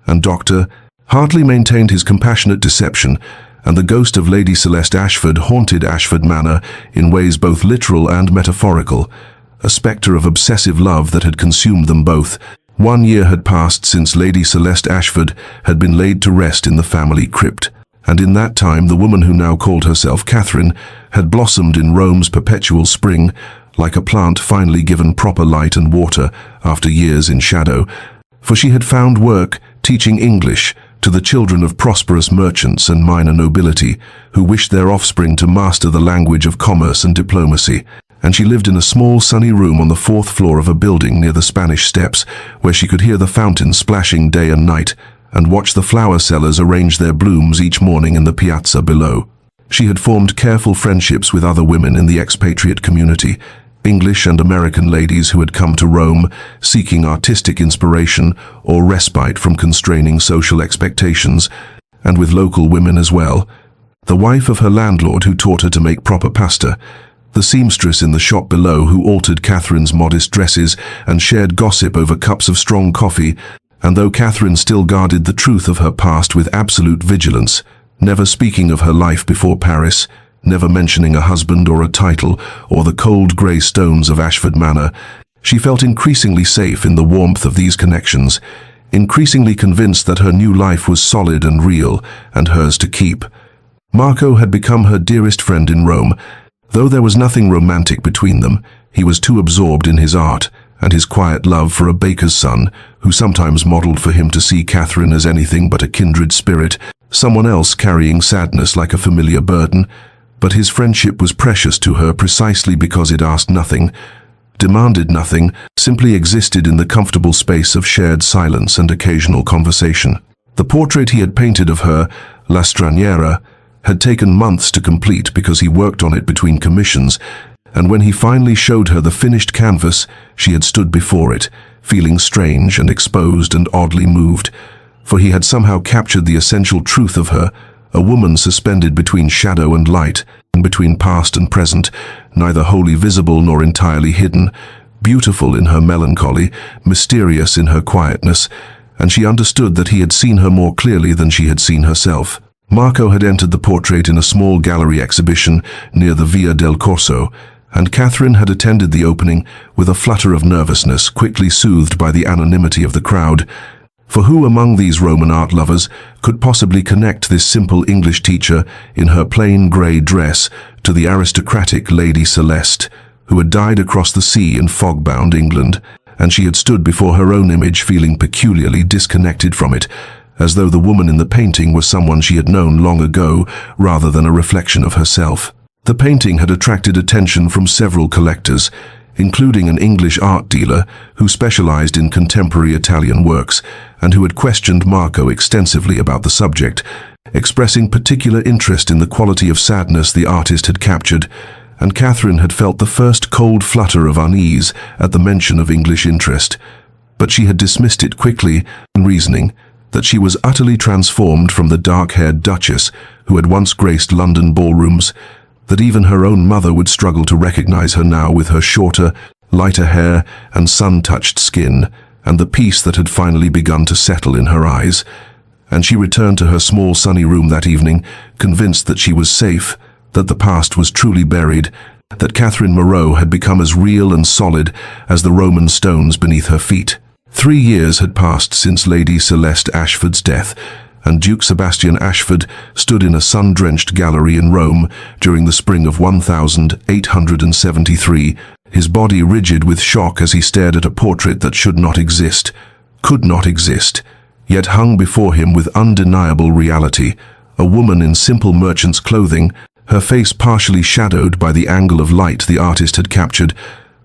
and Dr. Hartley maintained his compassionate deception, and the ghost of Lady Celeste Ashford haunted Ashford Manor in ways both literal and metaphorical, a spectre of obsessive love that had consumed them both. 1 year had passed since Lady Celeste Ashford had been laid to rest in the family crypt, and in that time the woman who now called herself Catherine had blossomed in Rome's perpetual spring, like a plant finally given proper light and water after years in shadow, for she had found work teaching English to the children of prosperous merchants and minor nobility who wished their offspring to master the language of commerce and diplomacy, and she lived in a small sunny room on the 4th floor of a building near the Spanish Steps, where she could hear the fountain splashing day and night and watch the flower sellers arrange their blooms each morning in the piazza below. She had formed careful friendships with other women in the expatriate community, English and American ladies who had come to Rome seeking artistic inspiration or respite from constraining social expectations, and with local women as well. The wife of her landlord who taught her to make proper pasta, the seamstress in the shop below who altered Catherine's modest dresses and shared gossip over cups of strong coffee, and though Catherine still guarded the truth of her past with absolute vigilance, never speaking of her life before Paris, never mentioning a husband or a title or the cold grey stones of Ashford Manor, she felt increasingly safe in the warmth of these connections, increasingly convinced that her new life was solid and real and hers to keep. Marco had become her dearest friend in Rome. Though there was nothing romantic between them, he was too absorbed in his art and his quiet love for a baker's son, who sometimes modeled for him to see Catherine as anything but a kindred spirit, someone else carrying sadness like a familiar burden. But his friendship was precious to her precisely because it asked nothing, demanded nothing, simply existed in the comfortable space of shared silence and occasional conversation. The portrait he had painted of her, La Straniera, had taken months to complete because he worked on it between commissions, and when he finally showed her the finished canvas, she had stood before it, feeling strange and exposed and oddly moved, for he had somehow captured the essential truth of her, a woman suspended between shadow and light, and between past and present, neither wholly visible nor entirely hidden, beautiful in her melancholy, mysterious in her quietness, and she understood that he had seen her more clearly than she had seen herself. Marco had entered the portrait in a small gallery exhibition near the Via del Corso, and Catherine had attended the opening with a flutter of nervousness quickly soothed by the anonymity of the crowd. For who among these Roman art lovers could possibly connect this simple English teacher in her plain grey dress to the aristocratic Lady Celeste, who had died across the sea in fog-bound England, and she had stood before her own image feeling peculiarly disconnected from it, as though the woman in the painting was someone she had known long ago rather than a reflection of herself. The painting had attracted attention from several collectors, including an English art dealer who specialized in contemporary Italian works and who had questioned Marco extensively about the subject, expressing particular interest in the quality of sadness the artist had captured, and Catherine had felt the first cold flutter of unease at the mention of English interest. But she had dismissed it quickly, reasoning that she was utterly transformed from the dark-haired duchess who had once graced London ballrooms, that even her own mother would struggle to recognize her now with her shorter, lighter hair and sun-touched skin, and the peace that had finally begun to settle in her eyes. And she returned to her small sunny room that evening, convinced that she was safe, that the past was truly buried, that Catherine Moreau had become as real and solid as the Roman stones beneath her feet. 3 years had passed since Lady Celeste Ashford's death, and Duke Sebastian Ashford stood in a sun-drenched gallery in Rome during the spring of 1873, his body rigid with shock as he stared at a portrait that should not exist, could not exist, yet hung before him with undeniable reality, a woman in simple merchant's clothing, her face partially shadowed by the angle of light the artist had captured,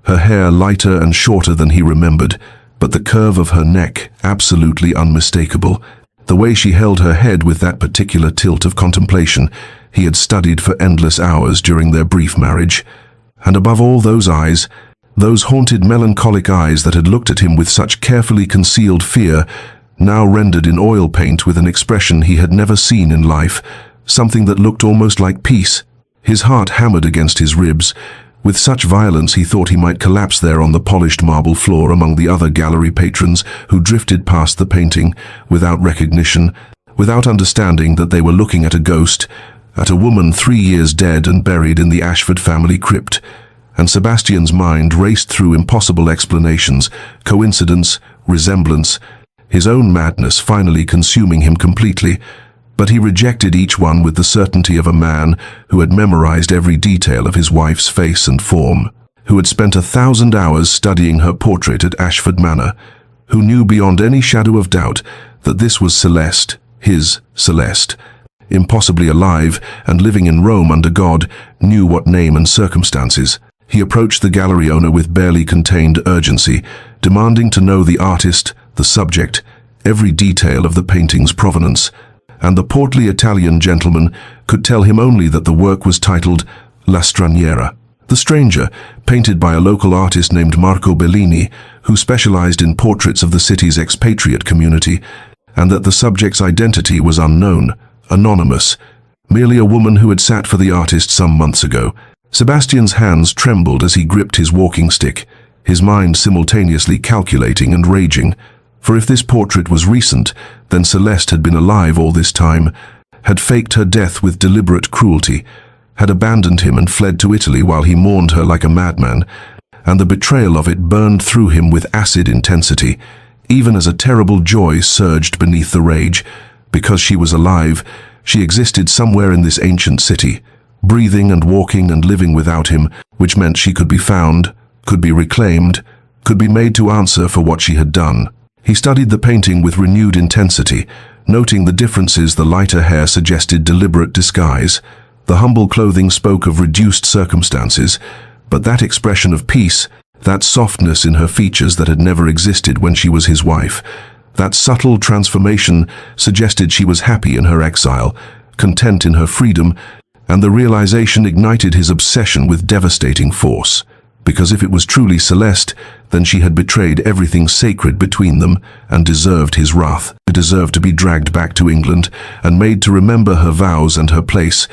her hair lighter and shorter than he remembered, but the curve of her neck absolutely unmistakable. The way she held her head with that particular tilt of contemplation he had studied for endless hours during their brief marriage. And above all, those eyes, those haunted melancholic eyes that had looked at him with such carefully concealed fear, now rendered in oil paint with an expression he had never seen in life, something that looked almost like peace. His heart hammered against his ribs. With such violence he thought he might collapse there on the polished marble floor among the other gallery patrons who drifted past the painting without recognition, without understanding that they were looking at a ghost, at a woman 3 years dead and buried in the Ashford family crypt. And Sebastian's mind raced through impossible explanations, coincidence, resemblance, his own madness finally consuming him completely. But he rejected each one with the certainty of a man who had memorized every detail of his wife's face and form, who had spent 1,000 hours studying her portrait at Ashford Manor, who knew beyond any shadow of doubt that this was Celeste, his Celeste, impossibly alive and living in Rome under God, knew what name and circumstances. He approached the gallery owner with barely contained urgency, demanding to know the artist, the subject, every detail of the painting's provenance. And the portly Italian gentleman could tell him only that the work was titled La Straniera, the stranger, painted by a local artist named Marco Bellini, who specialized in portraits of the city's expatriate community, and that the subject's identity was unknown, anonymous, merely a woman who had sat for the artist some months ago. Sebastian's hands trembled as he gripped his walking stick, his mind simultaneously calculating and raging. For if this portrait was recent, then Celeste had been alive all this time, had faked her death with deliberate cruelty, had abandoned him and fled to Italy while he mourned her like a madman, and the betrayal of it burned through him with acid intensity, even as a terrible joy surged beneath the rage. Because she was alive, she existed somewhere in this ancient city, breathing and walking and living without him, which meant she could be found, could be reclaimed, could be made to answer for what she had done. He studied the painting with renewed intensity, noting the differences. The lighter hair suggested deliberate disguise. The humble clothing spoke of reduced circumstances, but that expression of peace, that softness in her features that had never existed when she was his wife, that subtle transformation suggested she was happy in her exile, content in her freedom, and the realization ignited his obsession with devastating force. Because if it was truly Celeste, then she had betrayed everything sacred between them and deserved his wrath. She deserved to be dragged back to England and made to remember her vows and her place.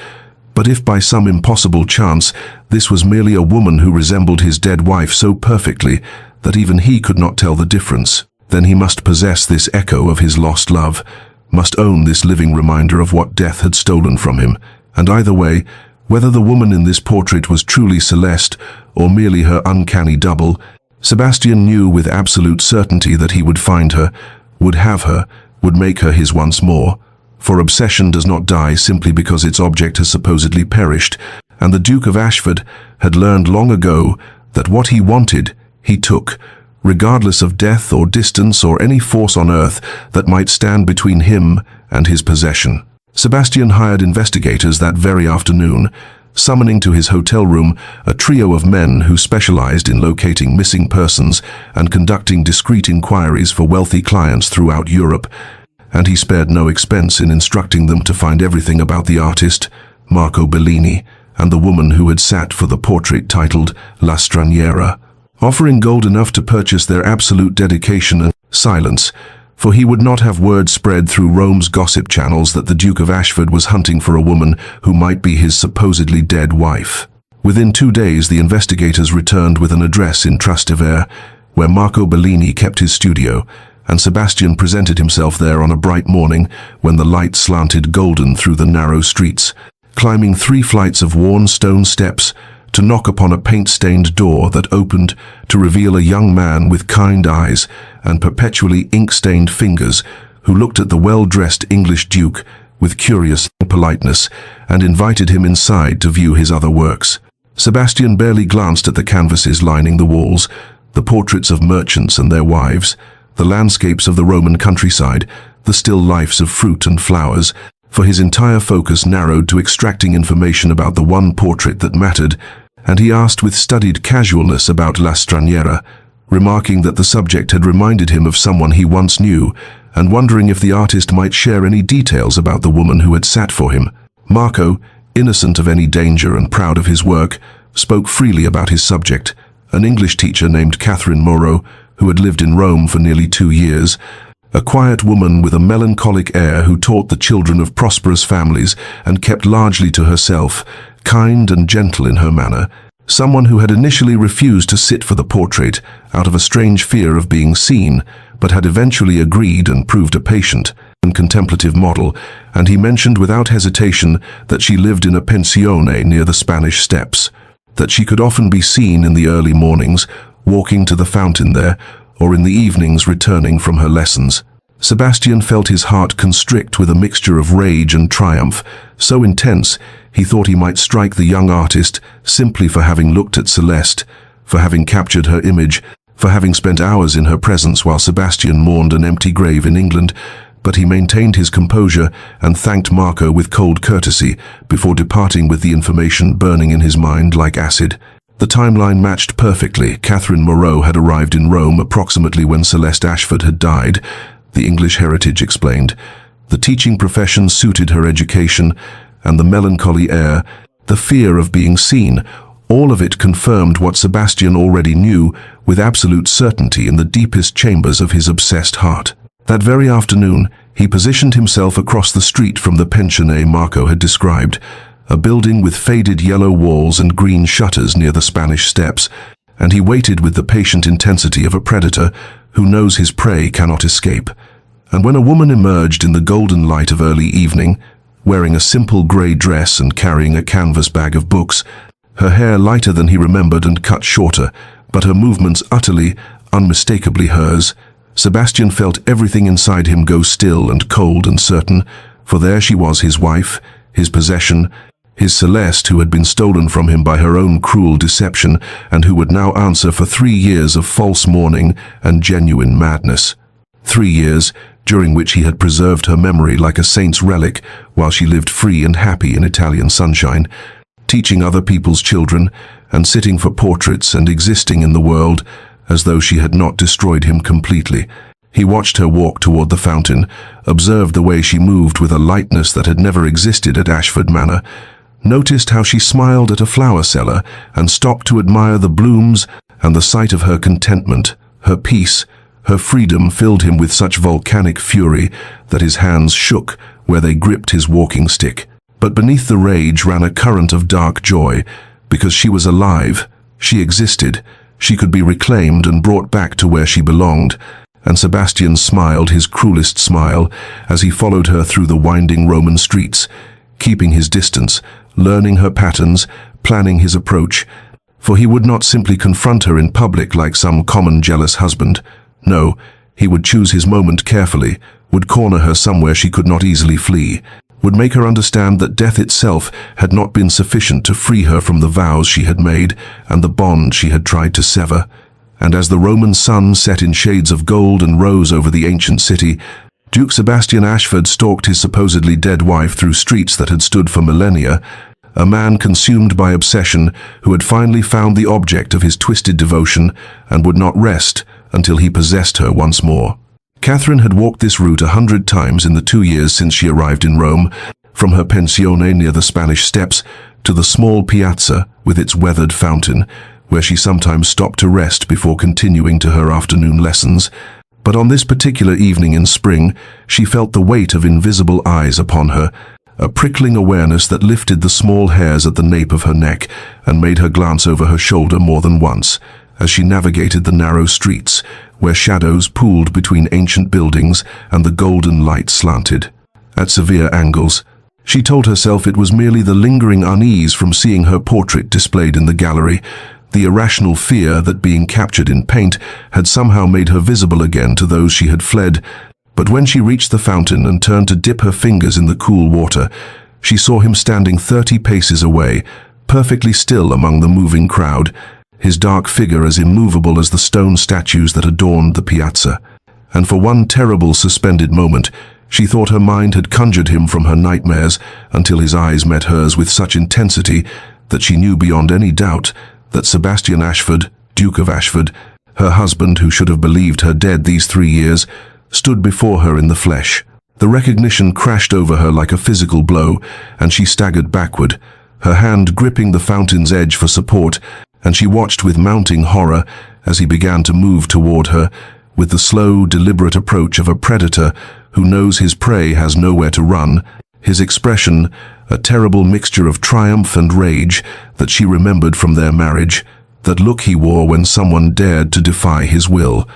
But if by some impossible chance this was merely a woman who resembled his dead wife so perfectly that even he could not tell the difference, then he must possess this echo of his lost love, must own this living reminder of what death had stolen from him. And either way, whether the woman in this portrait was truly Celeste or merely her uncanny double, Sebastian knew with absolute certainty that he would find her, would have her, would make her his once more. For obsession does not die simply because its object has supposedly perished, and the Duke of Ashford had learned long ago that what he wanted, he took, regardless of death or distance or any force on earth that might stand between him and his possession. Sebastian hired investigators that very afternoon, summoning to his hotel room a trio of men who specialized in locating missing persons and conducting discreet inquiries for wealthy clients throughout Europe, and he spared no expense in instructing them to find everything about the artist, Marco Bellini, and the woman who had sat for the portrait titled La Straniera. Offering gold enough to purchase their absolute dedication and silence, for he would not have word spread through Rome's gossip channels that the Duke of Ashford was hunting for a woman who might be his supposedly dead wife. Within 2 days, the investigators returned with an address in Trastevere, where Marco Bellini kept his studio, and Sebastian presented himself there on a bright morning when the light slanted golden through the narrow streets, climbing 3 flights of worn stone steps to knock upon a paint-stained door that opened to reveal a young man with kind eyes and perpetually ink-stained fingers who looked at the well-dressed English duke with curious politeness and invited him inside to view his other works. Sebastian barely glanced at the canvases lining the walls, the portraits of merchants and their wives, the landscapes of the Roman countryside, the still lifes of fruit and flowers, for his entire focus narrowed to extracting information about the one portrait that mattered, and he asked with studied casualness about La Straniera, remarking that the subject had reminded him of someone he once knew, and wondering if the artist might share any details about the woman who had sat for him. Marco, innocent of any danger and proud of his work, spoke freely about his subject, an English teacher named Catherine Moreau, who had lived in Rome for nearly 2 years, a quiet woman with a melancholic air who taught the children of prosperous families and kept largely to herself, kind and gentle in her manner, someone who had initially refused to sit for the portrait out of a strange fear of being seen, but had eventually agreed and proved a patient and contemplative model, and he mentioned without hesitation that she lived in a pensione near the Spanish Steps, that she could often be seen in the early mornings, walking to the fountain there, or in the evenings returning from her lessons. Sebastian felt his heart constrict with a mixture of rage and triumph, so intense he thought he might strike the young artist simply for having looked at Celeste, for having captured her image, for having spent hours in her presence while Sebastian mourned an empty grave in England, but he maintained his composure and thanked Marco with cold courtesy before departing with the information burning in his mind like acid. The timeline matched perfectly. Catherine Moreau had arrived in Rome approximately when Celeste Ashford had died, the English heritage explained. The teaching profession suited her education, and the melancholy air, the fear of being seen, all of it confirmed what Sebastian already knew with absolute certainty in the deepest chambers of his obsessed heart. That very afternoon, he positioned himself across the street from the pensione Marco had described, a building with faded yellow walls and green shutters near the Spanish Steps, and he waited with the patient intensity of a predator who knows his prey cannot escape. And when a woman emerged in the golden light of early evening, wearing a simple grey dress and carrying a canvas bag of books, her hair lighter than he remembered and cut shorter, but her movements utterly, unmistakably hers, Sebastian felt everything inside him go still and cold and certain, for there she was, his wife, his possession, his Celeste who had been stolen from him by her own cruel deception and who would now answer for 3 years of false mourning and genuine madness. 3 years during which he had preserved her memory like a saint's relic while she lived free and happy in Italian sunshine, teaching other people's children and sitting for portraits and existing in the world as though she had not destroyed him completely. He watched her walk toward the fountain, observed the way she moved with a lightness that had never existed at Ashford Manor, noticed how she smiled at a flower seller and stopped to admire the blooms, and the sight of her contentment, her peace, her freedom filled him with such volcanic fury that his hands shook where they gripped his walking stick. But beneath the rage ran a current of dark joy, because she was alive, she existed, she could be reclaimed and brought back to where she belonged, and Sebastian smiled his cruelest smile as he followed her through the winding Roman streets, keeping his distance, learning her patterns, planning his approach, for he would not simply confront her in public like some common jealous husband. No, he would choose his moment carefully, would corner her somewhere she could not easily flee, would make her understand that death itself had not been sufficient to free her from the vows she had made and the bond she had tried to sever. And as the Roman sun set in shades of gold and rose over the ancient city, Duke Sebastian Ashford stalked his supposedly dead wife through streets that had stood for millennia, a man consumed by obsession who had finally found the object of his twisted devotion and would not rest until he possessed her once more. Catherine had walked this route 100 times in the 2 years since she arrived in Rome, from her pensione near the Spanish Steps to the small piazza with its weathered fountain, where she sometimes stopped to rest before continuing to her afternoon lessons. But on this particular evening in spring, she felt the weight of invisible eyes upon her, a prickling awareness that lifted the small hairs at the nape of her neck and made her glance over her shoulder more than once, as she navigated the narrow streets, where shadows pooled between ancient buildings and the golden light slanted at severe angles. She told herself it was merely the lingering unease from seeing her portrait displayed in the gallery, the irrational fear that being captured in paint had somehow made her visible again to those she had fled. But when she reached the fountain and turned to dip her fingers in the cool water, she saw him standing 30 paces away, perfectly still among the moving crowd, his dark figure as immovable as the stone statues that adorned the piazza. And for one terrible suspended moment, she thought her mind had conjured him from her nightmares, until his eyes met hers with such intensity that she knew beyond any doubt that Sebastian Ashford, Duke of Ashford, her husband who should have believed her dead these 3 years, stood before her in the flesh. The recognition crashed over her like a physical blow, and she staggered backward, her hand gripping the fountain's edge for support, and she watched with mounting horror as he began to move toward her, with the slow, deliberate approach of a predator who knows his prey has nowhere to run, his expression a terrible mixture of triumph and rage that she remembered from their marriage, that look he wore when someone dared to defy his will.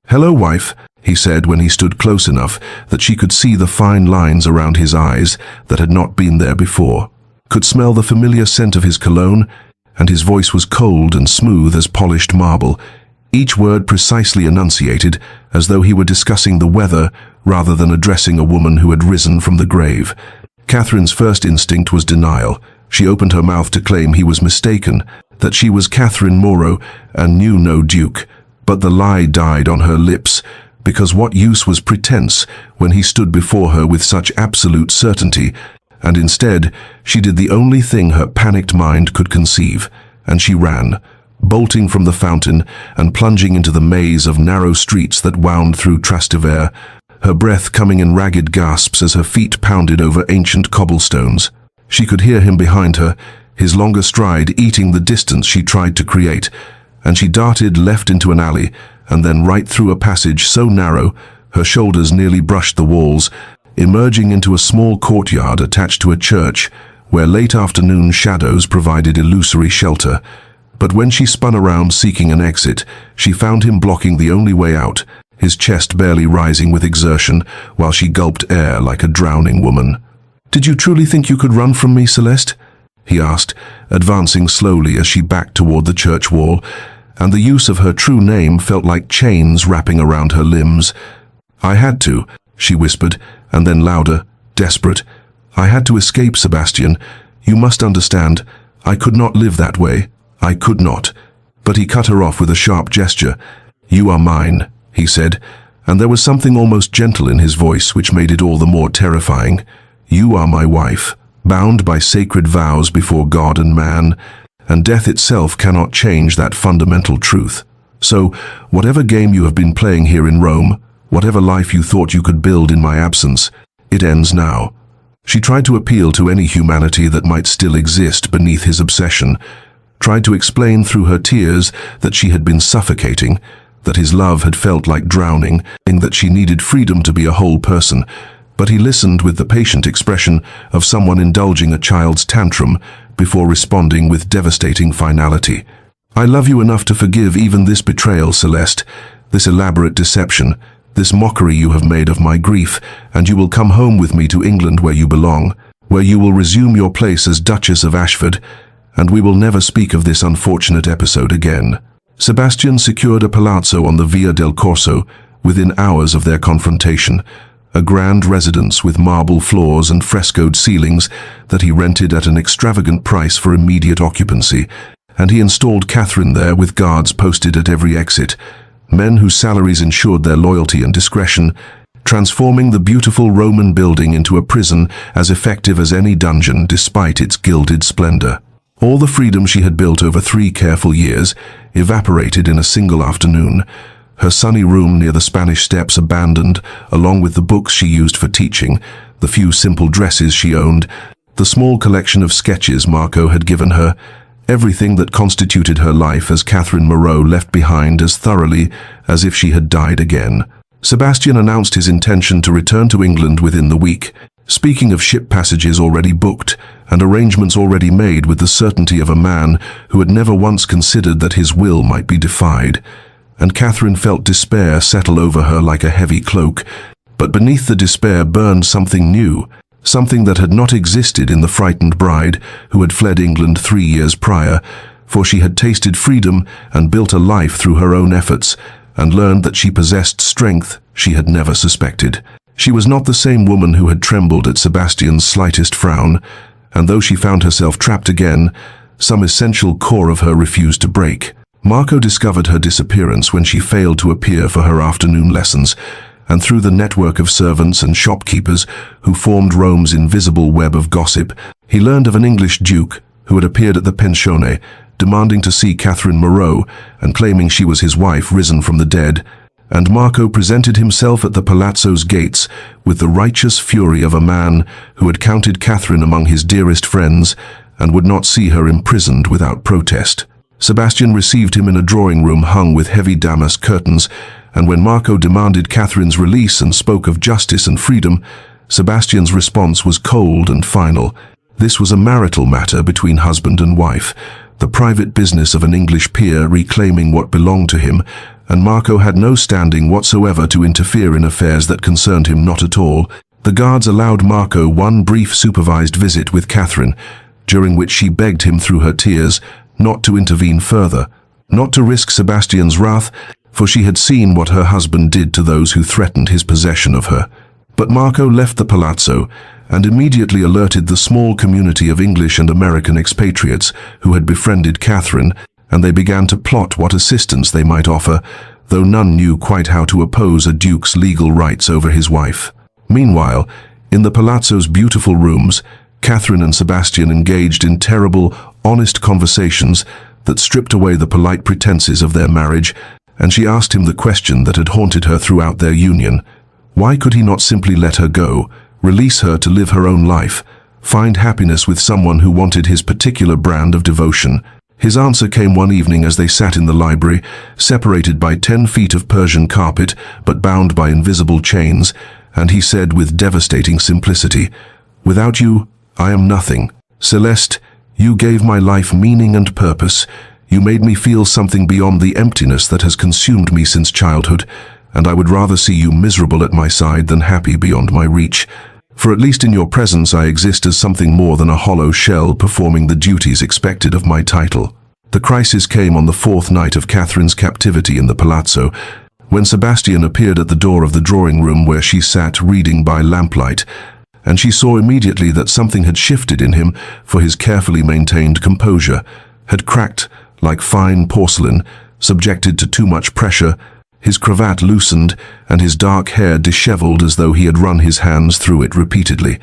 "Hello, wife," he said when he stood close enough that she could see the fine lines around his eyes that had not been there before, could smell the familiar scent of his cologne, and his voice was cold and smooth as polished marble, each word precisely enunciated as though he were discussing the weather rather than addressing a woman who had risen from the grave. Catherine's first instinct was denial. She opened her mouth to claim he was mistaken, that she was Catherine Moreau and knew no duke. But the lie died on her lips, because what use was pretense when he stood before her with such absolute certainty, and instead she did the only thing her panicked mind could conceive, and she ran, bolting from the fountain and plunging into the maze of narrow streets that wound through Trastevere, her breath coming in ragged gasps as her feet pounded over ancient cobblestones. She could hear him behind her, his longer stride eating the distance she tried to create, and she darted left into an alley and then right through a passage so narrow her shoulders nearly brushed the walls, emerging into a small courtyard attached to a church where late afternoon shadows provided illusory shelter. But when she spun around seeking an exit, she found him blocking the only way out, his chest barely rising with exertion while she gulped air like a drowning woman. "Did you truly think you could run from me, Celeste?" he asked, advancing slowly as she backed toward the church wall, and the use of her true name felt like chains wrapping around her limbs. "I had to," she whispered, and then louder, desperate. "I had to escape, Sebastian. You must understand. I could not live that way. I could not." But he cut her off with a sharp gesture. "You are mine," he said, and there was something almost gentle in his voice which made it all the more terrifying. "You are my wife, bound by sacred vows before God and man, and death itself cannot change that fundamental truth. So, whatever game you have been playing here in Rome, whatever life you thought you could build in my absence, it ends now." She tried to appeal to any humanity that might still exist beneath his obsession, tried to explain through her tears that she had been suffocating, that his love had felt like drowning, and that she needed freedom to be a whole person. But he listened with the patient expression of someone indulging a child's tantrum before responding with devastating finality. "I love you enough to forgive even this betrayal, Celeste, this elaborate deception, this mockery you have made of my grief, and you will come home with me to England where you belong, where you will resume your place as Duchess of Ashford, and we will never speak of this unfortunate episode again." Sebastian secured a palazzo on the Via del Corso within hours of their confrontation, a grand residence with marble floors and frescoed ceilings that he rented at an extravagant price for immediate occupancy, and he installed Catherine there with guards posted at every exit, men whose salaries ensured their loyalty and discretion, transforming the beautiful Roman building into a prison as effective as any dungeon despite its gilded splendor. All the freedom she had built over 3 careful years evaporated in a single afternoon, her sunny room near the Spanish Steps abandoned, along with the books she used for teaching, the few simple dresses she owned, the small collection of sketches Marco had given her, everything that constituted her life as Catherine Moreau left behind as thoroughly as if she had died again. Sebastian announced his intention to return to England within the week, speaking of ship passages already booked and arrangements already made with the certainty of a man who had never once considered that his will might be defied. And Catherine felt despair settle over her like a heavy cloak, but beneath the despair burned something new, something that had not existed in the frightened bride who had fled England 3 years prior, for she had tasted freedom and built a life through her own efforts, and learned that she possessed strength she had never suspected. She was not the same woman who had trembled at Sebastian's slightest frown, and though she found herself trapped again, some essential core of her refused to break. Marco discovered her disappearance when she failed to appear for her afternoon lessons, and through the network of servants and shopkeepers who formed Rome's invisible web of gossip, he learned of an English duke who had appeared at the pensione, demanding to see Catherine Moreau and claiming she was his wife risen from the dead, and Marco presented himself at the palazzo's gates with the righteous fury of a man who had counted Catherine among his dearest friends and would not see her imprisoned without protest. Sebastian received him in a drawing room hung with heavy damask curtains, and when Marco demanded Catherine's release and spoke of justice and freedom, Sebastian's response was cold and final. This was a marital matter between husband and wife, the private business of an English peer reclaiming what belonged to him, and Marco had no standing whatsoever to interfere in affairs that concerned him not at all. The guards allowed Marco one brief supervised visit with Catherine, during which she begged him through her tears not to intervene further, not to risk Sebastian's wrath, for she had seen what her husband did to those who threatened his possession of her. But Marco left the palazzo and immediately alerted the small community of English and American expatriates who had befriended Catherine, and they began to plot what assistance they might offer, though none knew quite how to oppose a duke's legal rights over his wife. Meanwhile, in the palazzo's beautiful rooms, Catherine and Sebastian engaged in terrible, honest conversations that stripped away the polite pretenses of their marriage, and she asked him the question that had haunted her throughout their union. Why could he not simply let her go, release her to live her own life, find happiness with someone who wanted his particular brand of devotion? His answer came one evening as they sat in the library, separated by 10 feet of Persian carpet, but bound by invisible chains, and he said with devastating simplicity, "Without you, I am nothing. Celeste, you gave my life meaning and purpose. You made me feel something beyond the emptiness that has consumed me since childhood, and I would rather see you miserable at my side than happy beyond my reach. For at least in your presence I exist as something more than a hollow shell performing the duties expected of my title." The crisis came on the 4th night of Catherine's captivity in the palazzo, when Sebastian appeared at the door of the drawing room where she sat reading by lamplight, and she saw immediately that something had shifted in him, for his carefully maintained composure had cracked like fine porcelain, subjected to too much pressure, his cravat loosened, and his dark hair disheveled as though he had run his hands through it repeatedly,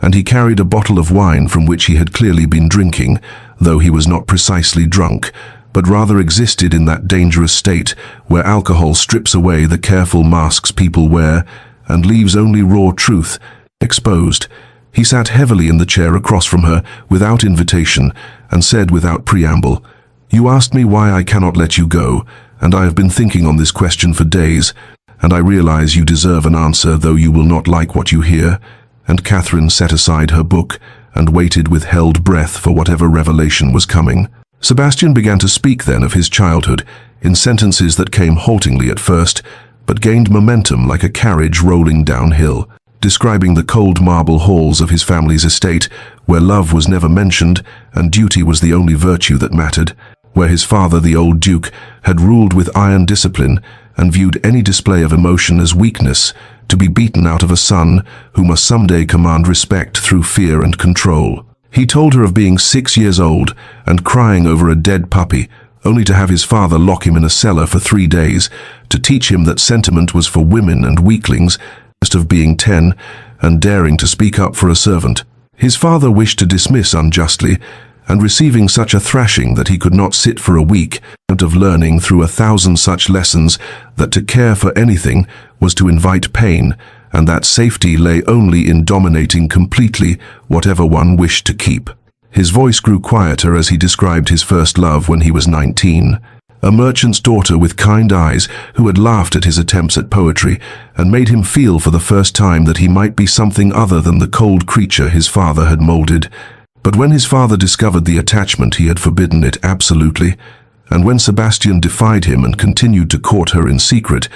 and he carried a bottle of wine from which he had clearly been drinking, though he was not precisely drunk, but rather existed in that dangerous state where alcohol strips away the careful masks people wear and leaves only raw truth exposed. He sat heavily in the chair across from her, without invitation, and said without preamble, "You asked me why I cannot let you go, and I have been thinking on this question for days, and I realize you deserve an answer, though you will not like what you hear." And Catherine set aside her book and waited with held breath for whatever revelation was coming. Sebastian began to speak then of his childhood, in sentences that came haltingly at first, but gained momentum like a carriage rolling downhill, describing the cold marble halls of his family's estate, where love was never mentioned and duty was the only virtue that mattered, where his father, the old duke, had ruled with iron discipline and viewed any display of emotion as weakness, to be beaten out of a son who must someday command respect through fear and control. He told her of being 6 years old and crying over a dead puppy, only to have his father lock him in a cellar for 3 days, to teach him that sentiment was for women and weaklings, of being 10 and daring to speak up for a servant. His father wished to dismiss unjustly, and receiving such a thrashing that he could not sit for a week, out of learning through 1,000 such lessons that to care for anything was to invite pain, and that safety lay only in dominating completely whatever one wished to keep. His voice grew quieter as he described his first love when he was 19. a merchant's daughter with kind eyes who had laughed at his attempts at poetry and made him feel for the first time that he might be something other than the cold creature his father had molded. But when his father discovered the attachment, he had forbidden it absolutely, and when Sebastian defied him and continued to court her in secret,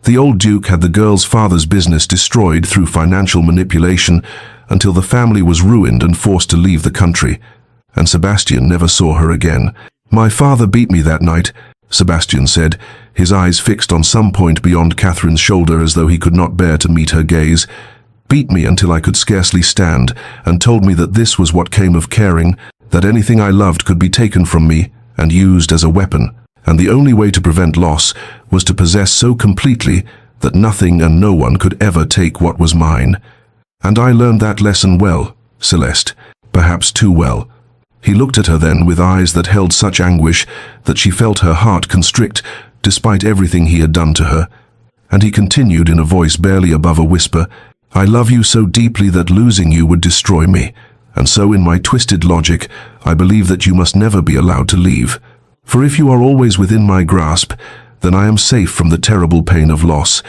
the old duke had the girl's father's business destroyed through financial manipulation until the family was ruined and forced to leave the country, and Sebastian never saw her again. "My father beat me that night," Sebastian said, his eyes fixed on some point beyond Catherine's shoulder as though he could not bear to meet her gaze. "Beat me until I could scarcely stand, and told me that this was what came of caring, that anything I loved could be taken from me and used as a weapon, and the only way to prevent loss was to possess so completely that nothing and no one could ever take what was mine. And I learned that lesson well, Celeste, perhaps too well." He looked at her then with eyes that held such anguish that she felt her heart constrict despite everything he had done to her. And he continued in a voice barely above a whisper, "I love you so deeply that losing you would destroy me, and so in my twisted logic, I believe that you must never be allowed to leave. For if you are always within my grasp, then I am safe from the terrible pain of loss.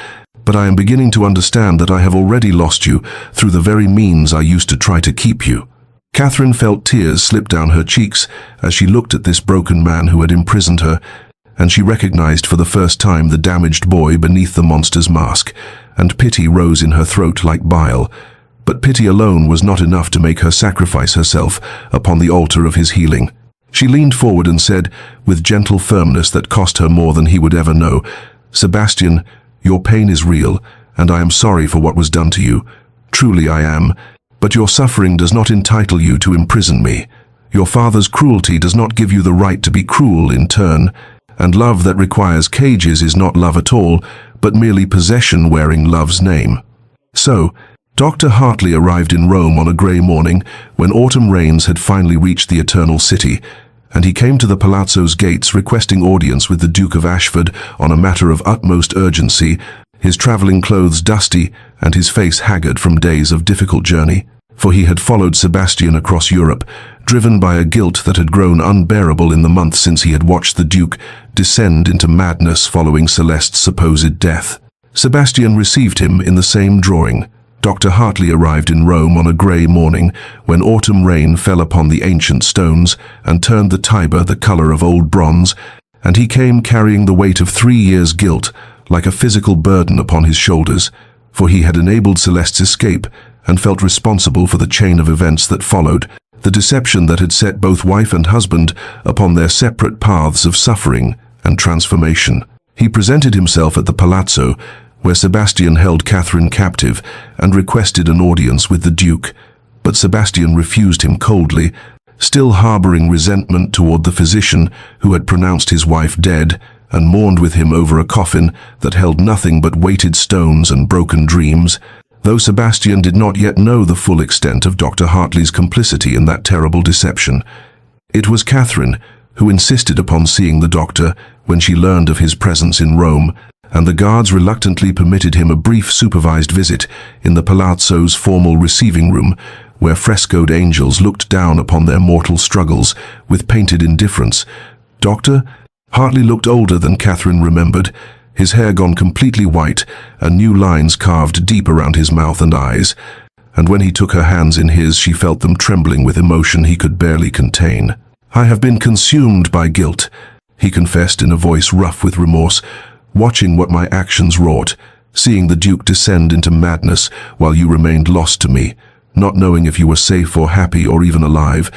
But I am beginning to understand that I have already lost you through the very means I used to try to keep you." Catherine felt tears slip down her cheeks as she looked at this broken man who had imprisoned her, and she recognized for the first time the damaged boy beneath the monster's mask, and pity rose in her throat like bile. But pity alone was not enough to make her sacrifice herself upon the altar of his healing. She leaned forward and said, with gentle firmness that cost her more than he would ever know, "Sebastian, your pain is real, and I am sorry for what was done to you. Truly I am. But your suffering does not entitle you to imprison me. Your father's cruelty does not give you the right to be cruel in turn, and love that requires cages is not love at all, but merely possession wearing love's name." So, Dr. Hartley arrived in Rome on a grey morning when autumn rains had finally reached the Eternal City, and he came to the Palazzo's gates requesting audience with the Duke of Ashford on a matter of utmost urgency, his travelling clothes dusty and his face haggard from days of difficult journey. For he had followed Sebastian across Europe, driven by a guilt that had grown unbearable in the months since he had watched the Duke descend into madness following Celeste's supposed death. Sebastian received him in the same drawing. Dr. Hartley arrived in Rome on a grey morning when autumn rain fell upon the ancient stones and turned the Tiber the colour of old bronze, and he came carrying the weight of 3 years' guilt like a physical burden upon his shoulders, for he had enabled Celeste's escape and felt responsible for the chain of events that followed, the deception that had set both wife and husband upon their separate paths of suffering and transformation. He presented himself at the Palazzo, where Sebastian held Catherine captive and requested an audience with the Duke, but Sebastian refused him coldly, still harboring resentment toward the physician who had pronounced his wife dead and mourned with him over a coffin that held nothing but weighted stones and broken dreams, though Sebastian did not yet know the full extent of Dr. Hartley's complicity in that terrible deception. It was Catherine who insisted upon seeing the doctor when she learned of his presence in Rome, and the guards reluctantly permitted him a brief supervised visit in the Palazzo's formal receiving room, where frescoed angels looked down upon their mortal struggles with painted indifference. Dr. Hartley looked older than Catherine remembered, his hair gone completely white and new lines carved deep around his mouth and eyes, and when he took her hands in his, she felt them trembling with emotion he could barely contain. "I have been consumed by guilt," he confessed in a voice rough with remorse, "watching what my actions wrought, seeing the Duke descend into madness while you remained lost to me, not knowing if you were safe or happy or even alive,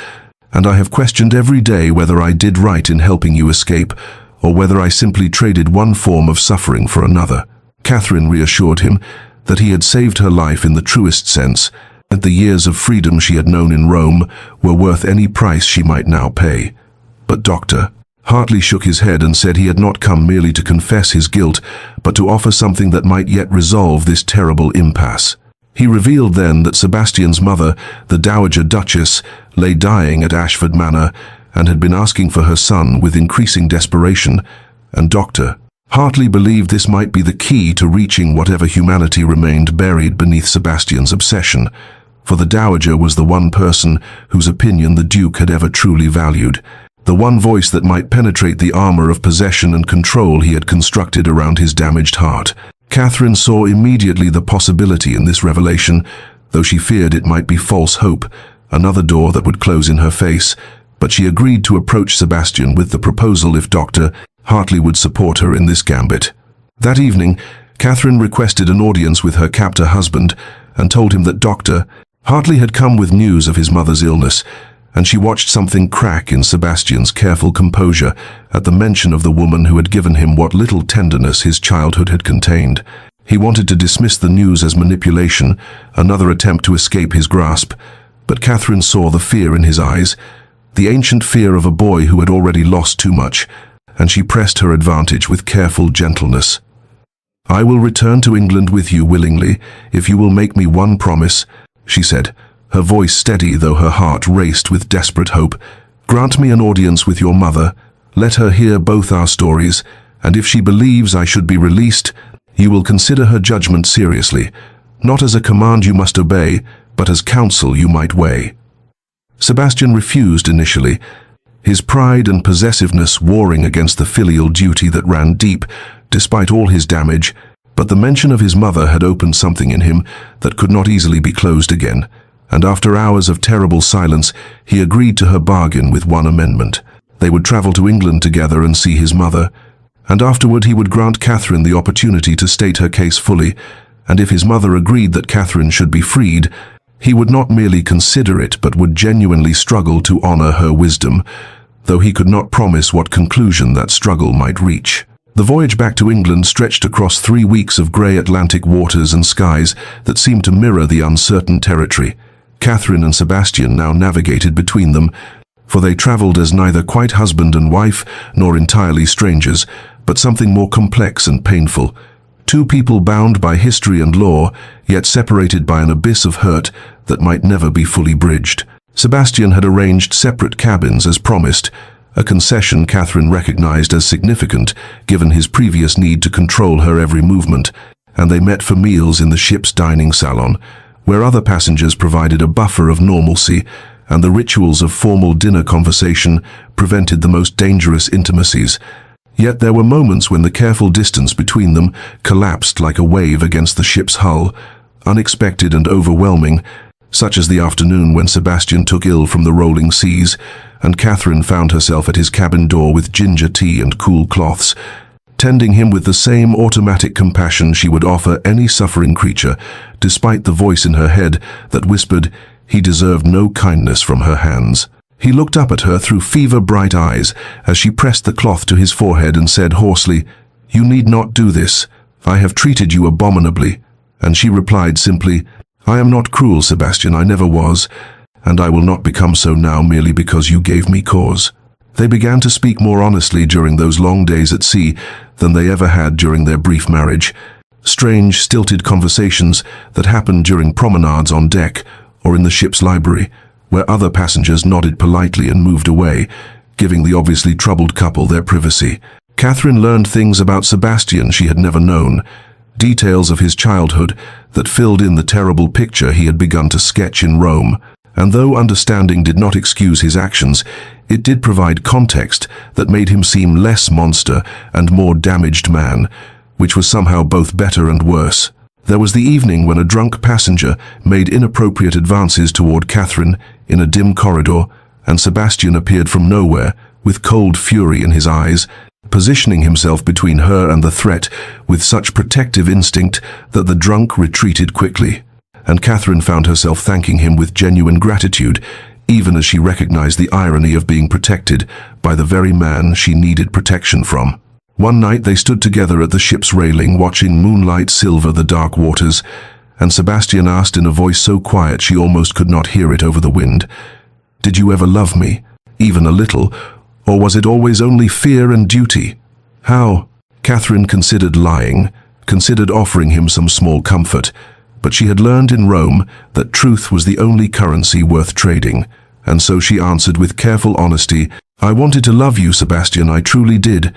and I have questioned every day whether I did right in helping you escape, or whether I simply traded one form of suffering for another." Catherine reassured him that he had saved her life in the truest sense, and the years of freedom she had known in Rome were worth any price she might now pay. But Dr. Hartley shook his head and said he had not come merely to confess his guilt, but to offer something that might yet resolve this terrible impasse. He revealed then that Sebastian's mother, the Dowager Duchess, lay dying at Ashford Manor and had been asking for her son with increasing desperation, and Dr. Hartley believed this might be the key to reaching whatever humanity remained buried beneath Sebastian's obsession, for the Dowager was the one person whose opinion the Duke had ever truly valued. the one voice that might penetrate the armor of possession and control he had constructed around his damaged heart. Catherine saw immediately the possibility in this revelation, though she feared it might be false hope, another door that would close in her face, but she agreed to approach Sebastian with the proposal if Dr. Hartley would support her in this gambit. That evening, Catherine requested an audience with her captor husband and told him that Dr. Hartley had come with news of his mother's illness, and she watched something crack in Sebastian's careful composure at the mention of the woman who had given him what little tenderness his childhood had contained. He wanted to dismiss the news as manipulation, another attempt to escape his grasp, but Catherine saw the fear in his eyes, the ancient fear of a boy who had already lost too much, and she pressed her advantage with careful gentleness. "I will return to England with you willingly, if you will make me one promise," she said, her voice steady though her heart raced with desperate hope. "Grant me an audience with your mother, let her hear both our stories, and if she believes I should be released, you will consider her judgment seriously, not as a command you must obey, but as counsel you might weigh." Sebastian refused initially, his pride and possessiveness warring against the filial duty that ran deep, despite all his damage, but the mention of his mother had opened something in him that could not easily be closed again, and after hours of terrible silence, he agreed to her bargain with one amendment. They would travel to England together and see his mother, and afterward he would grant Catherine the opportunity to state her case fully, and if his mother agreed that Catherine should be freed, he would not merely consider it but would genuinely struggle to honor her wisdom, though he could not promise what conclusion that struggle might reach. The voyage back to England stretched across 3 weeks of grey Atlantic waters and skies that seemed to mirror the uncertain territory. Catherine and Sebastian now navigated between them, for they travelled as neither quite husband and wife nor entirely strangers, but something more complex and painful. Two people bound by history and law, yet separated by an abyss of hurt that might never be fully bridged. Sebastian had arranged separate cabins as promised, a concession Catherine recognized as significant given his previous need to control her every movement, and they met for meals in the ship's dining salon, where other passengers provided a buffer of normalcy, and the rituals of formal dinner conversation prevented the most dangerous intimacies. Yet there were moments when the careful distance between them collapsed like a wave against the ship's hull, unexpected and overwhelming, such as the afternoon when Sebastian took ill from the rolling seas, and Catherine found herself at his cabin door with ginger tea and cool cloths, tending him with the same automatic compassion she would offer any suffering creature, despite the voice in her head that whispered he deserved no kindness from her hands. He looked up at her through fever-bright eyes as she pressed the cloth to his forehead and said hoarsely, "You need not do this. I have treated you abominably." And she replied simply, "I am not cruel, Sebastian, I never was, and I will not become so now merely because you gave me cause." They began to speak more honestly during those long days at sea than they ever had during their brief marriage. Strange, stilted conversations that happened during promenades on deck or in the ship's library, where other passengers nodded politely and moved away, giving the obviously troubled couple their privacy. Catherine learned things about Sebastian she had never known, details of his childhood that filled in the terrible picture he had begun to sketch in Rome, and though understanding did not excuse his actions, it did provide context that made him seem less monster and more damaged man, which was somehow both better and worse. There was the evening when a drunk passenger made inappropriate advances toward Catherine in a dim corridor, and Sebastian appeared from nowhere, with cold fury in his eyes, positioning himself between her and the threat with such protective instinct that the drunk retreated quickly. And Catherine found herself thanking him with genuine gratitude, even as she recognized the irony of being protected by the very man she needed protection from. One night they stood together at the ship's railing watching moonlight silver the dark waters, and Sebastian asked in a voice so quiet she almost could not hear it over the wind, "Did you ever love me, even a little, or was it always only fear and duty?" "How?" Catherine considered lying, considered offering him some small comfort, but she had learned in Rome that truth was the only currency worth trading, and so she answered with careful honesty, "I wanted to love you, Sebastian, I truly did,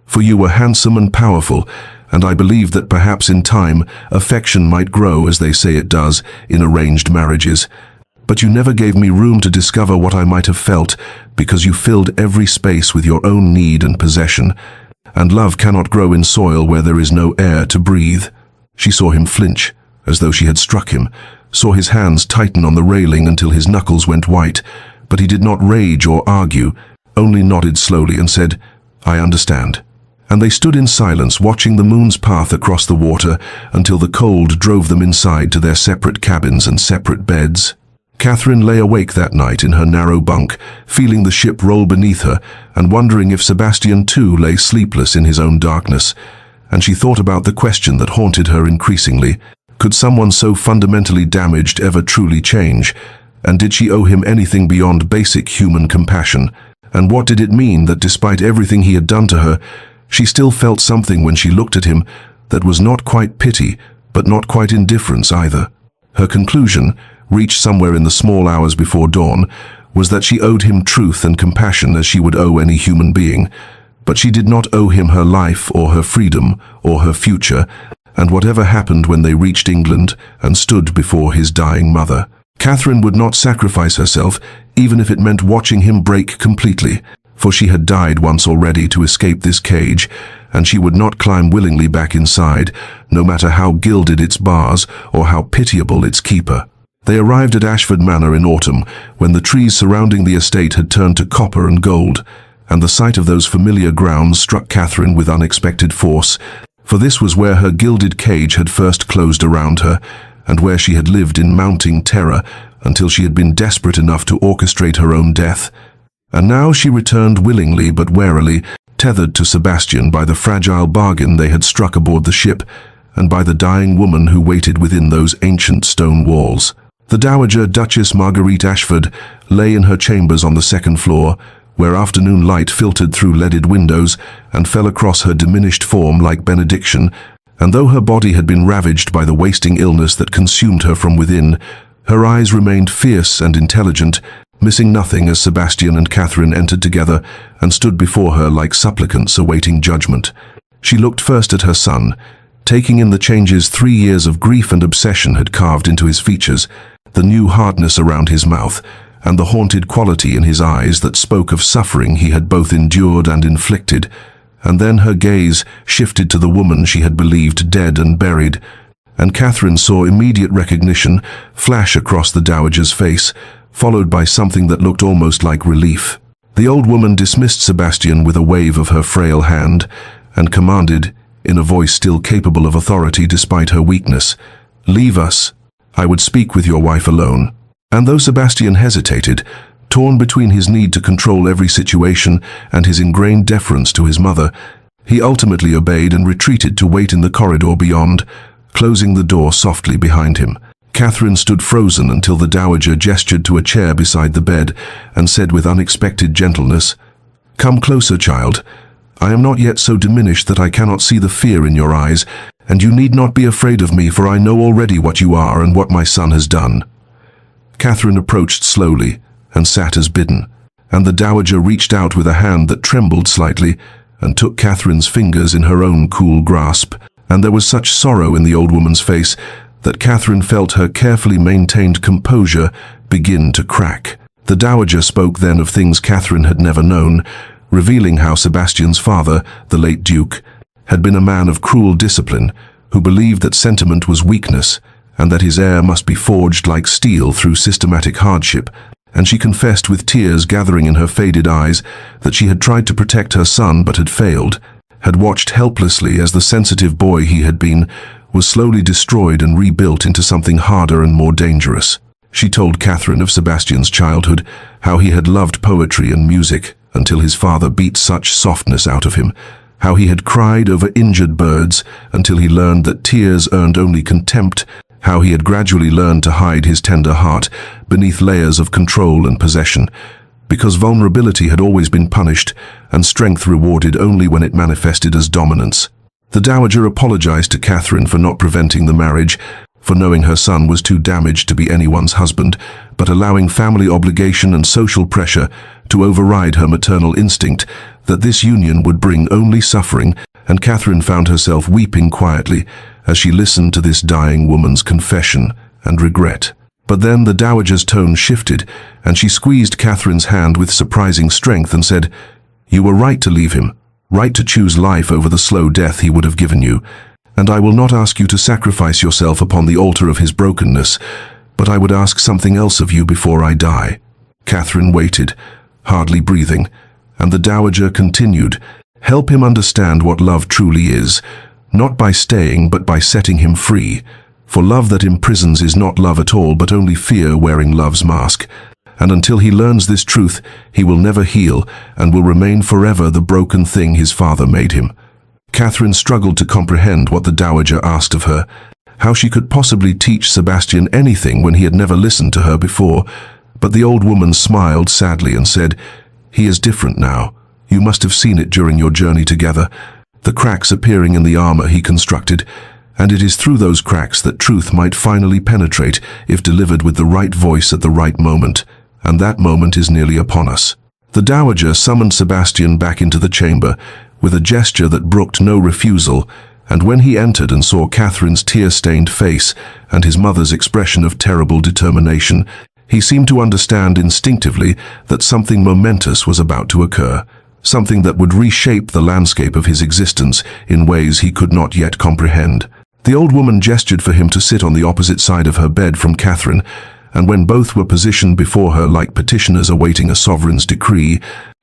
for you were handsome and powerful, and I believed that perhaps in time affection might grow as they say it does in arranged marriages. But you never gave me room to discover what I might have felt, because you filled every space with your own need and possession. And love cannot grow in soil where there is no air to breathe." She saw him flinch, as though she had struck him, saw his hands tighten on the railing until his knuckles went white, but he did not rage or argue, only nodded slowly and said, "I understand." And they stood in silence, watching the moon's path across the water until the cold drove them inside to their separate cabins and separate beds. Catherine lay awake that night in her narrow bunk, feeling the ship roll beneath her and wondering if Sebastian too lay sleepless in his own darkness. And she thought about the question that haunted her increasingly. Could someone so fundamentally damaged ever truly change? And did she owe him anything beyond basic human compassion? And what did it mean that despite everything he had done to her, she still felt something when she looked at him that was not quite pity, but not quite indifference either? Her conclusion, reached somewhere in the small hours before dawn, was that she owed him truth and compassion as she would owe any human being. But she did not owe him her life or her freedom or her future, and whatever happened when they reached England and stood before his dying mother, Catherine would not sacrifice herself, even if it meant watching him break completely. For she had died once already to escape this cage, and she would not climb willingly back inside, no matter how gilded its bars or how pitiable its keeper. They arrived at Ashford Manor in autumn, when the trees surrounding the estate had turned to copper and gold, and the sight of those familiar grounds struck Catherine with unexpected force, for this was where her gilded cage had first closed around her, and where she had lived in mounting terror until she had been desperate enough to orchestrate her own death. And now she returned willingly but warily, tethered to Sebastian by the fragile bargain they had struck aboard the ship, and by the dying woman who waited within those ancient stone walls. The Dowager Duchess Marguerite Ashford lay in her chambers on the second floor, where afternoon light filtered through leaded windows and fell across her diminished form like benediction, and though her body had been ravaged by the wasting illness that consumed her from within, her eyes remained fierce and intelligent, missing nothing as Sebastian and Catherine entered together and stood before her like supplicants awaiting judgment. She looked first at her son, taking in the changes 3 years of grief and obsession had carved into his features, the new hardness around his mouth, and the haunted quality in his eyes that spoke of suffering he had both endured and inflicted. And then her gaze shifted to the woman she had believed dead and buried, and Catherine saw immediate recognition flash across the dowager's face, followed by something that looked almost like relief. The old woman dismissed Sebastian with a wave of her frail hand, and commanded, in a voice still capable of authority despite her weakness, "Leave us. I would speak with your wife alone." And though Sebastian hesitated, torn between his need to control every situation and his ingrained deference to his mother, he ultimately obeyed and retreated to wait in the corridor beyond, closing the door softly behind him. Catherine stood frozen until the dowager gestured to a chair beside the bed and said with unexpected gentleness, "Come closer, child. I am not yet so diminished that I cannot see the fear in your eyes, and you need not be afraid of me, for I know already what you are and what my son has done." Catherine approached slowly and sat as bidden, and the dowager reached out with a hand that trembled slightly and took Catherine's fingers in her own cool grasp, and there was such sorrow in the old woman's face that Catherine felt her carefully maintained composure begin to crack. The dowager spoke then of things Catherine had never known, revealing how Sebastian's father, the late Duke, had been a man of cruel discipline, who believed that sentiment was weakness, and that his heir must be forged like steel through systematic hardship, and she confessed with tears gathering in her faded eyes that she had tried to protect her son but had failed, had watched helplessly as the sensitive boy he had been was slowly destroyed and rebuilt into something harder and more dangerous. She told Catherine of Sebastian's childhood, how he had loved poetry and music until his father beat such softness out of him, how he had cried over injured birds until he learned that tears earned only contempt, how he had gradually learned to hide his tender heart beneath layers of control and possession, because vulnerability had always been punished and strength rewarded only when it manifested as dominance. The dowager apologized to Catherine for not preventing the marriage, for knowing her son was too damaged to be anyone's husband, but allowing family obligation and social pressure to override her maternal instinct that this union would bring only suffering, and Catherine found herself weeping quietly as she listened to this dying woman's confession and regret. But then the dowager's tone shifted, and she squeezed Catherine's hand with surprising strength and said, "You were right to leave him, right to choose life over the slow death he would have given you. And I will not ask you to sacrifice yourself upon the altar of his brokenness, but I would ask something else of you before I die." Catherine waited, hardly breathing, and the dowager continued, "Help him understand what love truly is, not by staying but by setting him free. For love that imprisons is not love at all, but only fear wearing love's mask. And until he learns this truth, he will never heal and will remain forever the broken thing his father made him." Catherine struggled to comprehend what the dowager asked of her, how she could possibly teach Sebastian anything when he had never listened to her before. But the old woman smiled sadly and said, "He is different now. You must have seen it during your journey together, the cracks appearing in the armor he constructed, and it is through those cracks that truth might finally penetrate if delivered with the right voice at the right moment, and that moment is nearly upon us." The dowager summoned Sebastian back into the chamber with a gesture that brooked no refusal, and when he entered and saw Catherine's tear-stained face and his mother's expression of terrible determination, he seemed to understand instinctively that something momentous was about to occur, something that would reshape the landscape of his existence in ways he could not yet comprehend. The old woman gestured for him to sit on the opposite side of her bed from Catherine, and when both were positioned before her like petitioners awaiting a sovereign's decree,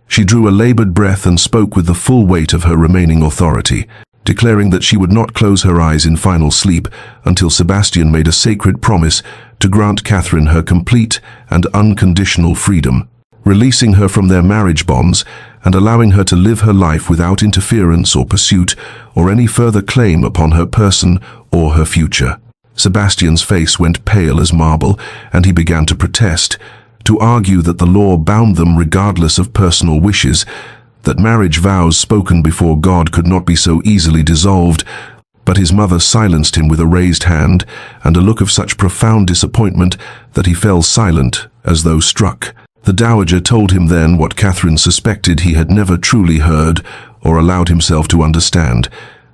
she drew a labored breath and spoke with the full weight of her remaining authority, declaring that she would not close her eyes in final sleep until Sebastian made a sacred promise to grant Catherine her complete and unconditional freedom, releasing her from their marriage bonds and allowing her to live her life without interference or pursuit or any further claim upon her person or her future. Sebastian's face went pale as marble, and he began to protest, to argue that the law bound them regardless of personal wishes, that marriage vows spoken before God could not be so easily dissolved. But his mother silenced him with a raised hand and a look of such profound disappointment that he fell silent as though struck. The dowager told him then what Catherine suspected he had never truly heard or allowed himself to understand,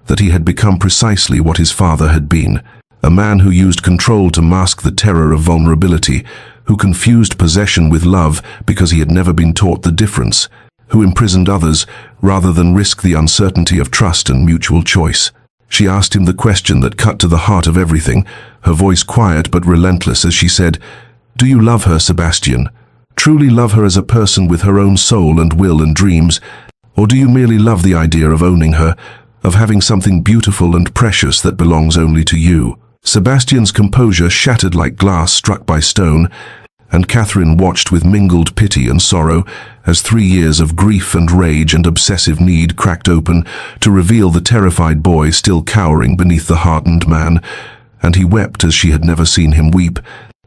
that he had become precisely what his father had been, a man who used control to mask the terror of vulnerability, who confused possession with love because he had never been taught the difference, who imprisoned others rather than risk the uncertainty of trust and mutual choice. She asked him the question that cut to the heart of everything, her voice quiet but relentless as she said, "Do you love her, Sebastian? Truly love her as a person with her own soul and will and dreams? Or do you merely love the idea of owning her, of having something beautiful and precious that belongs only to you?" Sebastian's composure shattered like glass struck by stone, and Catherine watched with mingled pity and sorrow as 3 years of grief and rage and obsessive need cracked open to reveal the terrified boy still cowering beneath the hardened man, and he wept as she had never seen him weep,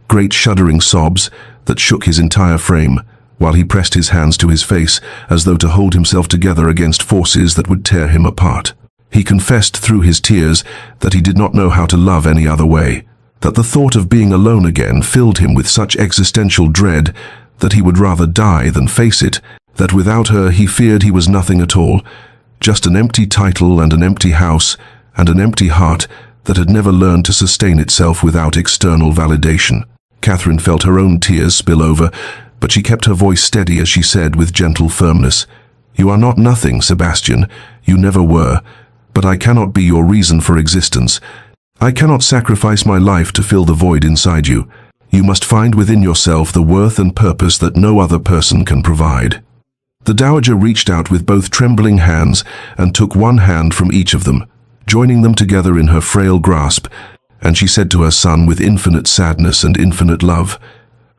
great shuddering sobs that shook his entire frame, while he pressed his hands to his face as though to hold himself together against forces that would tear him apart. He confessed through his tears that he did not know how to love any other way, that the thought of being alone again filled him with such existential dread that he would rather die than face it, that without her he feared he was nothing at all, just an empty title and an empty house and an empty heart that had never learned to sustain itself without external validation. Catherine felt her own tears spill over, but she kept her voice steady as she said with gentle firmness, "You are not nothing, Sebastian, you never were, but I cannot be your reason for existence. I cannot sacrifice my life to fill the void inside you. You must find within yourself the worth and purpose that no other person can provide." The dowager reached out with both trembling hands and took one hand from each of them, joining them together in her frail grasp, and she said to her son with infinite sadness and infinite love,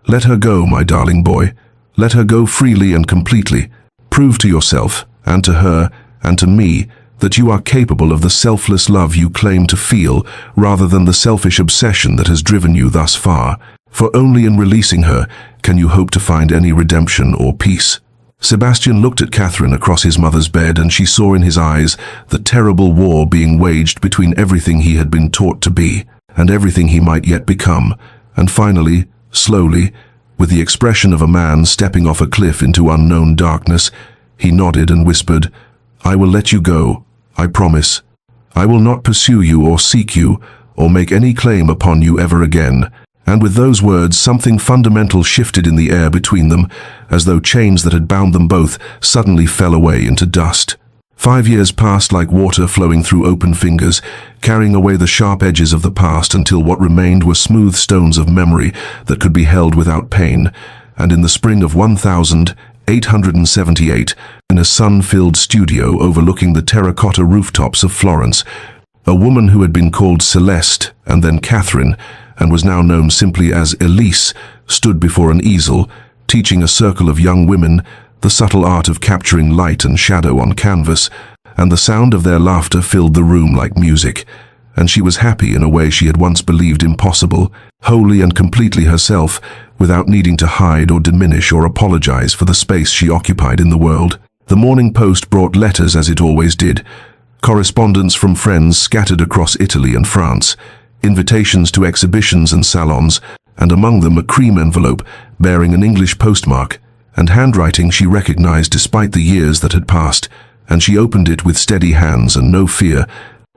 "Let her go, my darling boy. Let her go freely and completely. Prove to yourself, and to her, and to me, that you are capable of the selfless love you claim to feel rather than the selfish obsession that has driven you thus far. For only in releasing her can you hope to find any redemption or peace." Sebastian looked at Catherine across his mother's bed, and she saw in his eyes the terrible war being waged between everything he had been taught to be and everything he might yet become, and finally, slowly, with the expression of a man stepping off a cliff into unknown darkness, he nodded and whispered, "I will let you go, I promise. I will not pursue you or seek you or make any claim upon you ever again, And with those words, something fundamental shifted in the air between them, as though chains that had bound them both suddenly fell away into dust. 5 years passed like water flowing through open fingers, carrying away the sharp edges of the past until what remained were smooth stones of memory that could be held without pain. And in the spring of 1878, in a sun-filled studio overlooking the terracotta rooftops of Florence, a woman who had been called Celeste and then Catherine, and was now known simply as Elise, stood before an easel, teaching a circle of young women the subtle art of capturing light and shadow on canvas, and the sound of their laughter filled the room like music. And she was happy in a way she had once believed impossible, wholly and completely herself, without needing to hide or diminish or apologize for the space she occupied in the world. The Morning Post brought letters as it always did, correspondence from friends scattered across Italy and France, invitations to exhibitions and salons, and among them a cream envelope bearing an English postmark, and handwriting she recognized despite the years that had passed, and she opened it with steady hands and no fear,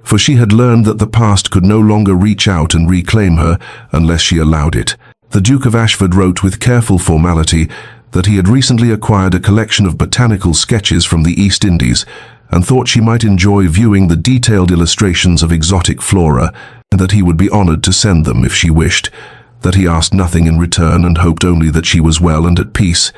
for she had learned that the past could no longer reach out and reclaim her unless she allowed it. The Duke of Ashford wrote with careful formality that he had recently acquired a collection of botanical sketches from the East Indies, and thought she might enjoy viewing the detailed illustrations of exotic flora, and that he would be honored to send them if she wished, that he asked nothing in return and hoped only that she was well and at peace.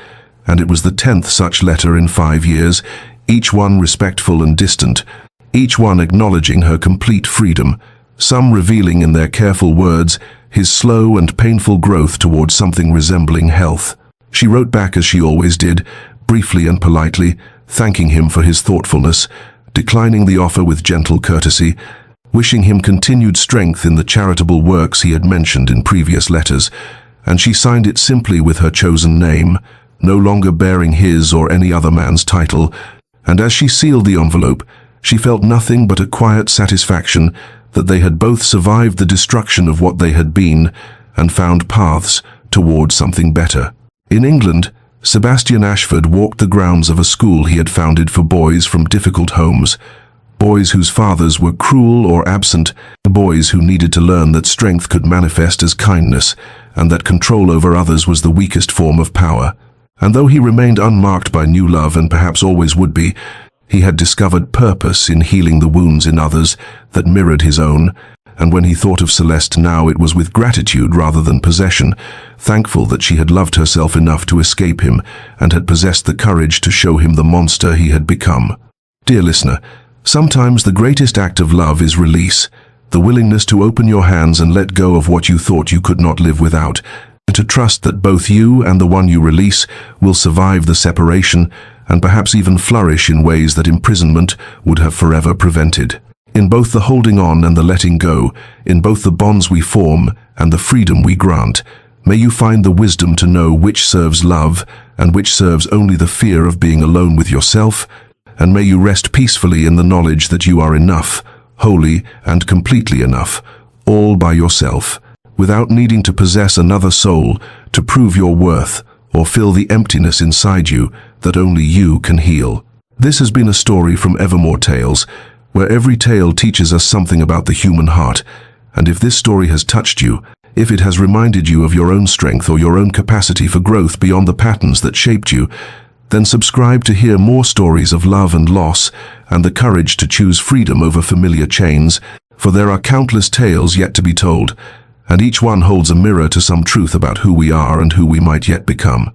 And it was the 10th such letter in 5 years, each one respectful and distant, each one acknowledging her complete freedom, some revealing in their careful words his slow and painful growth towards something resembling health. She wrote back as she always did, briefly and politely, thanking him for his thoughtfulness, declining the offer with gentle courtesy, wishing him continued strength in the charitable works he had mentioned in previous letters, and she signed it simply with her chosen name, no longer bearing his or any other man's title, and as she sealed the envelope, she felt nothing but a quiet satisfaction that they had both survived the destruction of what they had been and found paths toward something better. In England, Sebastian Ashford walked the grounds of a school he had founded for boys from difficult homes, boys whose fathers were cruel or absent, boys who needed to learn that strength could manifest as kindness, and that control over others was the weakest form of power. And though he remained unmarked by new love and perhaps always would be, he had discovered purpose in healing the wounds in others that mirrored his own, and when he thought of Celeste now it was with gratitude rather than possession, thankful that she had loved herself enough to escape him and had possessed the courage to show him the monster he had become. Dear listener, sometimes the greatest act of love is release, the willingness to open your hands and let go of what you thought you could not live without, and to trust that both you and the one you release will survive the separation and perhaps even flourish in ways that imprisonment would have forever prevented. In both the holding on and the letting go, in both the bonds we form and the freedom we grant, may you find the wisdom to know which serves love and which serves only the fear of being alone with yourself, and may you rest peacefully in the knowledge that you are enough, wholly and completely enough, all by yourself, without needing to possess another soul to prove your worth or fill the emptiness inside you that only you can heal. This has been a story from Evermore Tales, where every tale teaches us something about the human heart, and if this story has touched you, if it has reminded you of your own strength or your own capacity for growth beyond the patterns that shaped you, then subscribe to hear more stories of love and loss and the courage to choose freedom over familiar chains, for there are countless tales yet to be told, and each one holds a mirror to some truth about who we are and who we might yet become.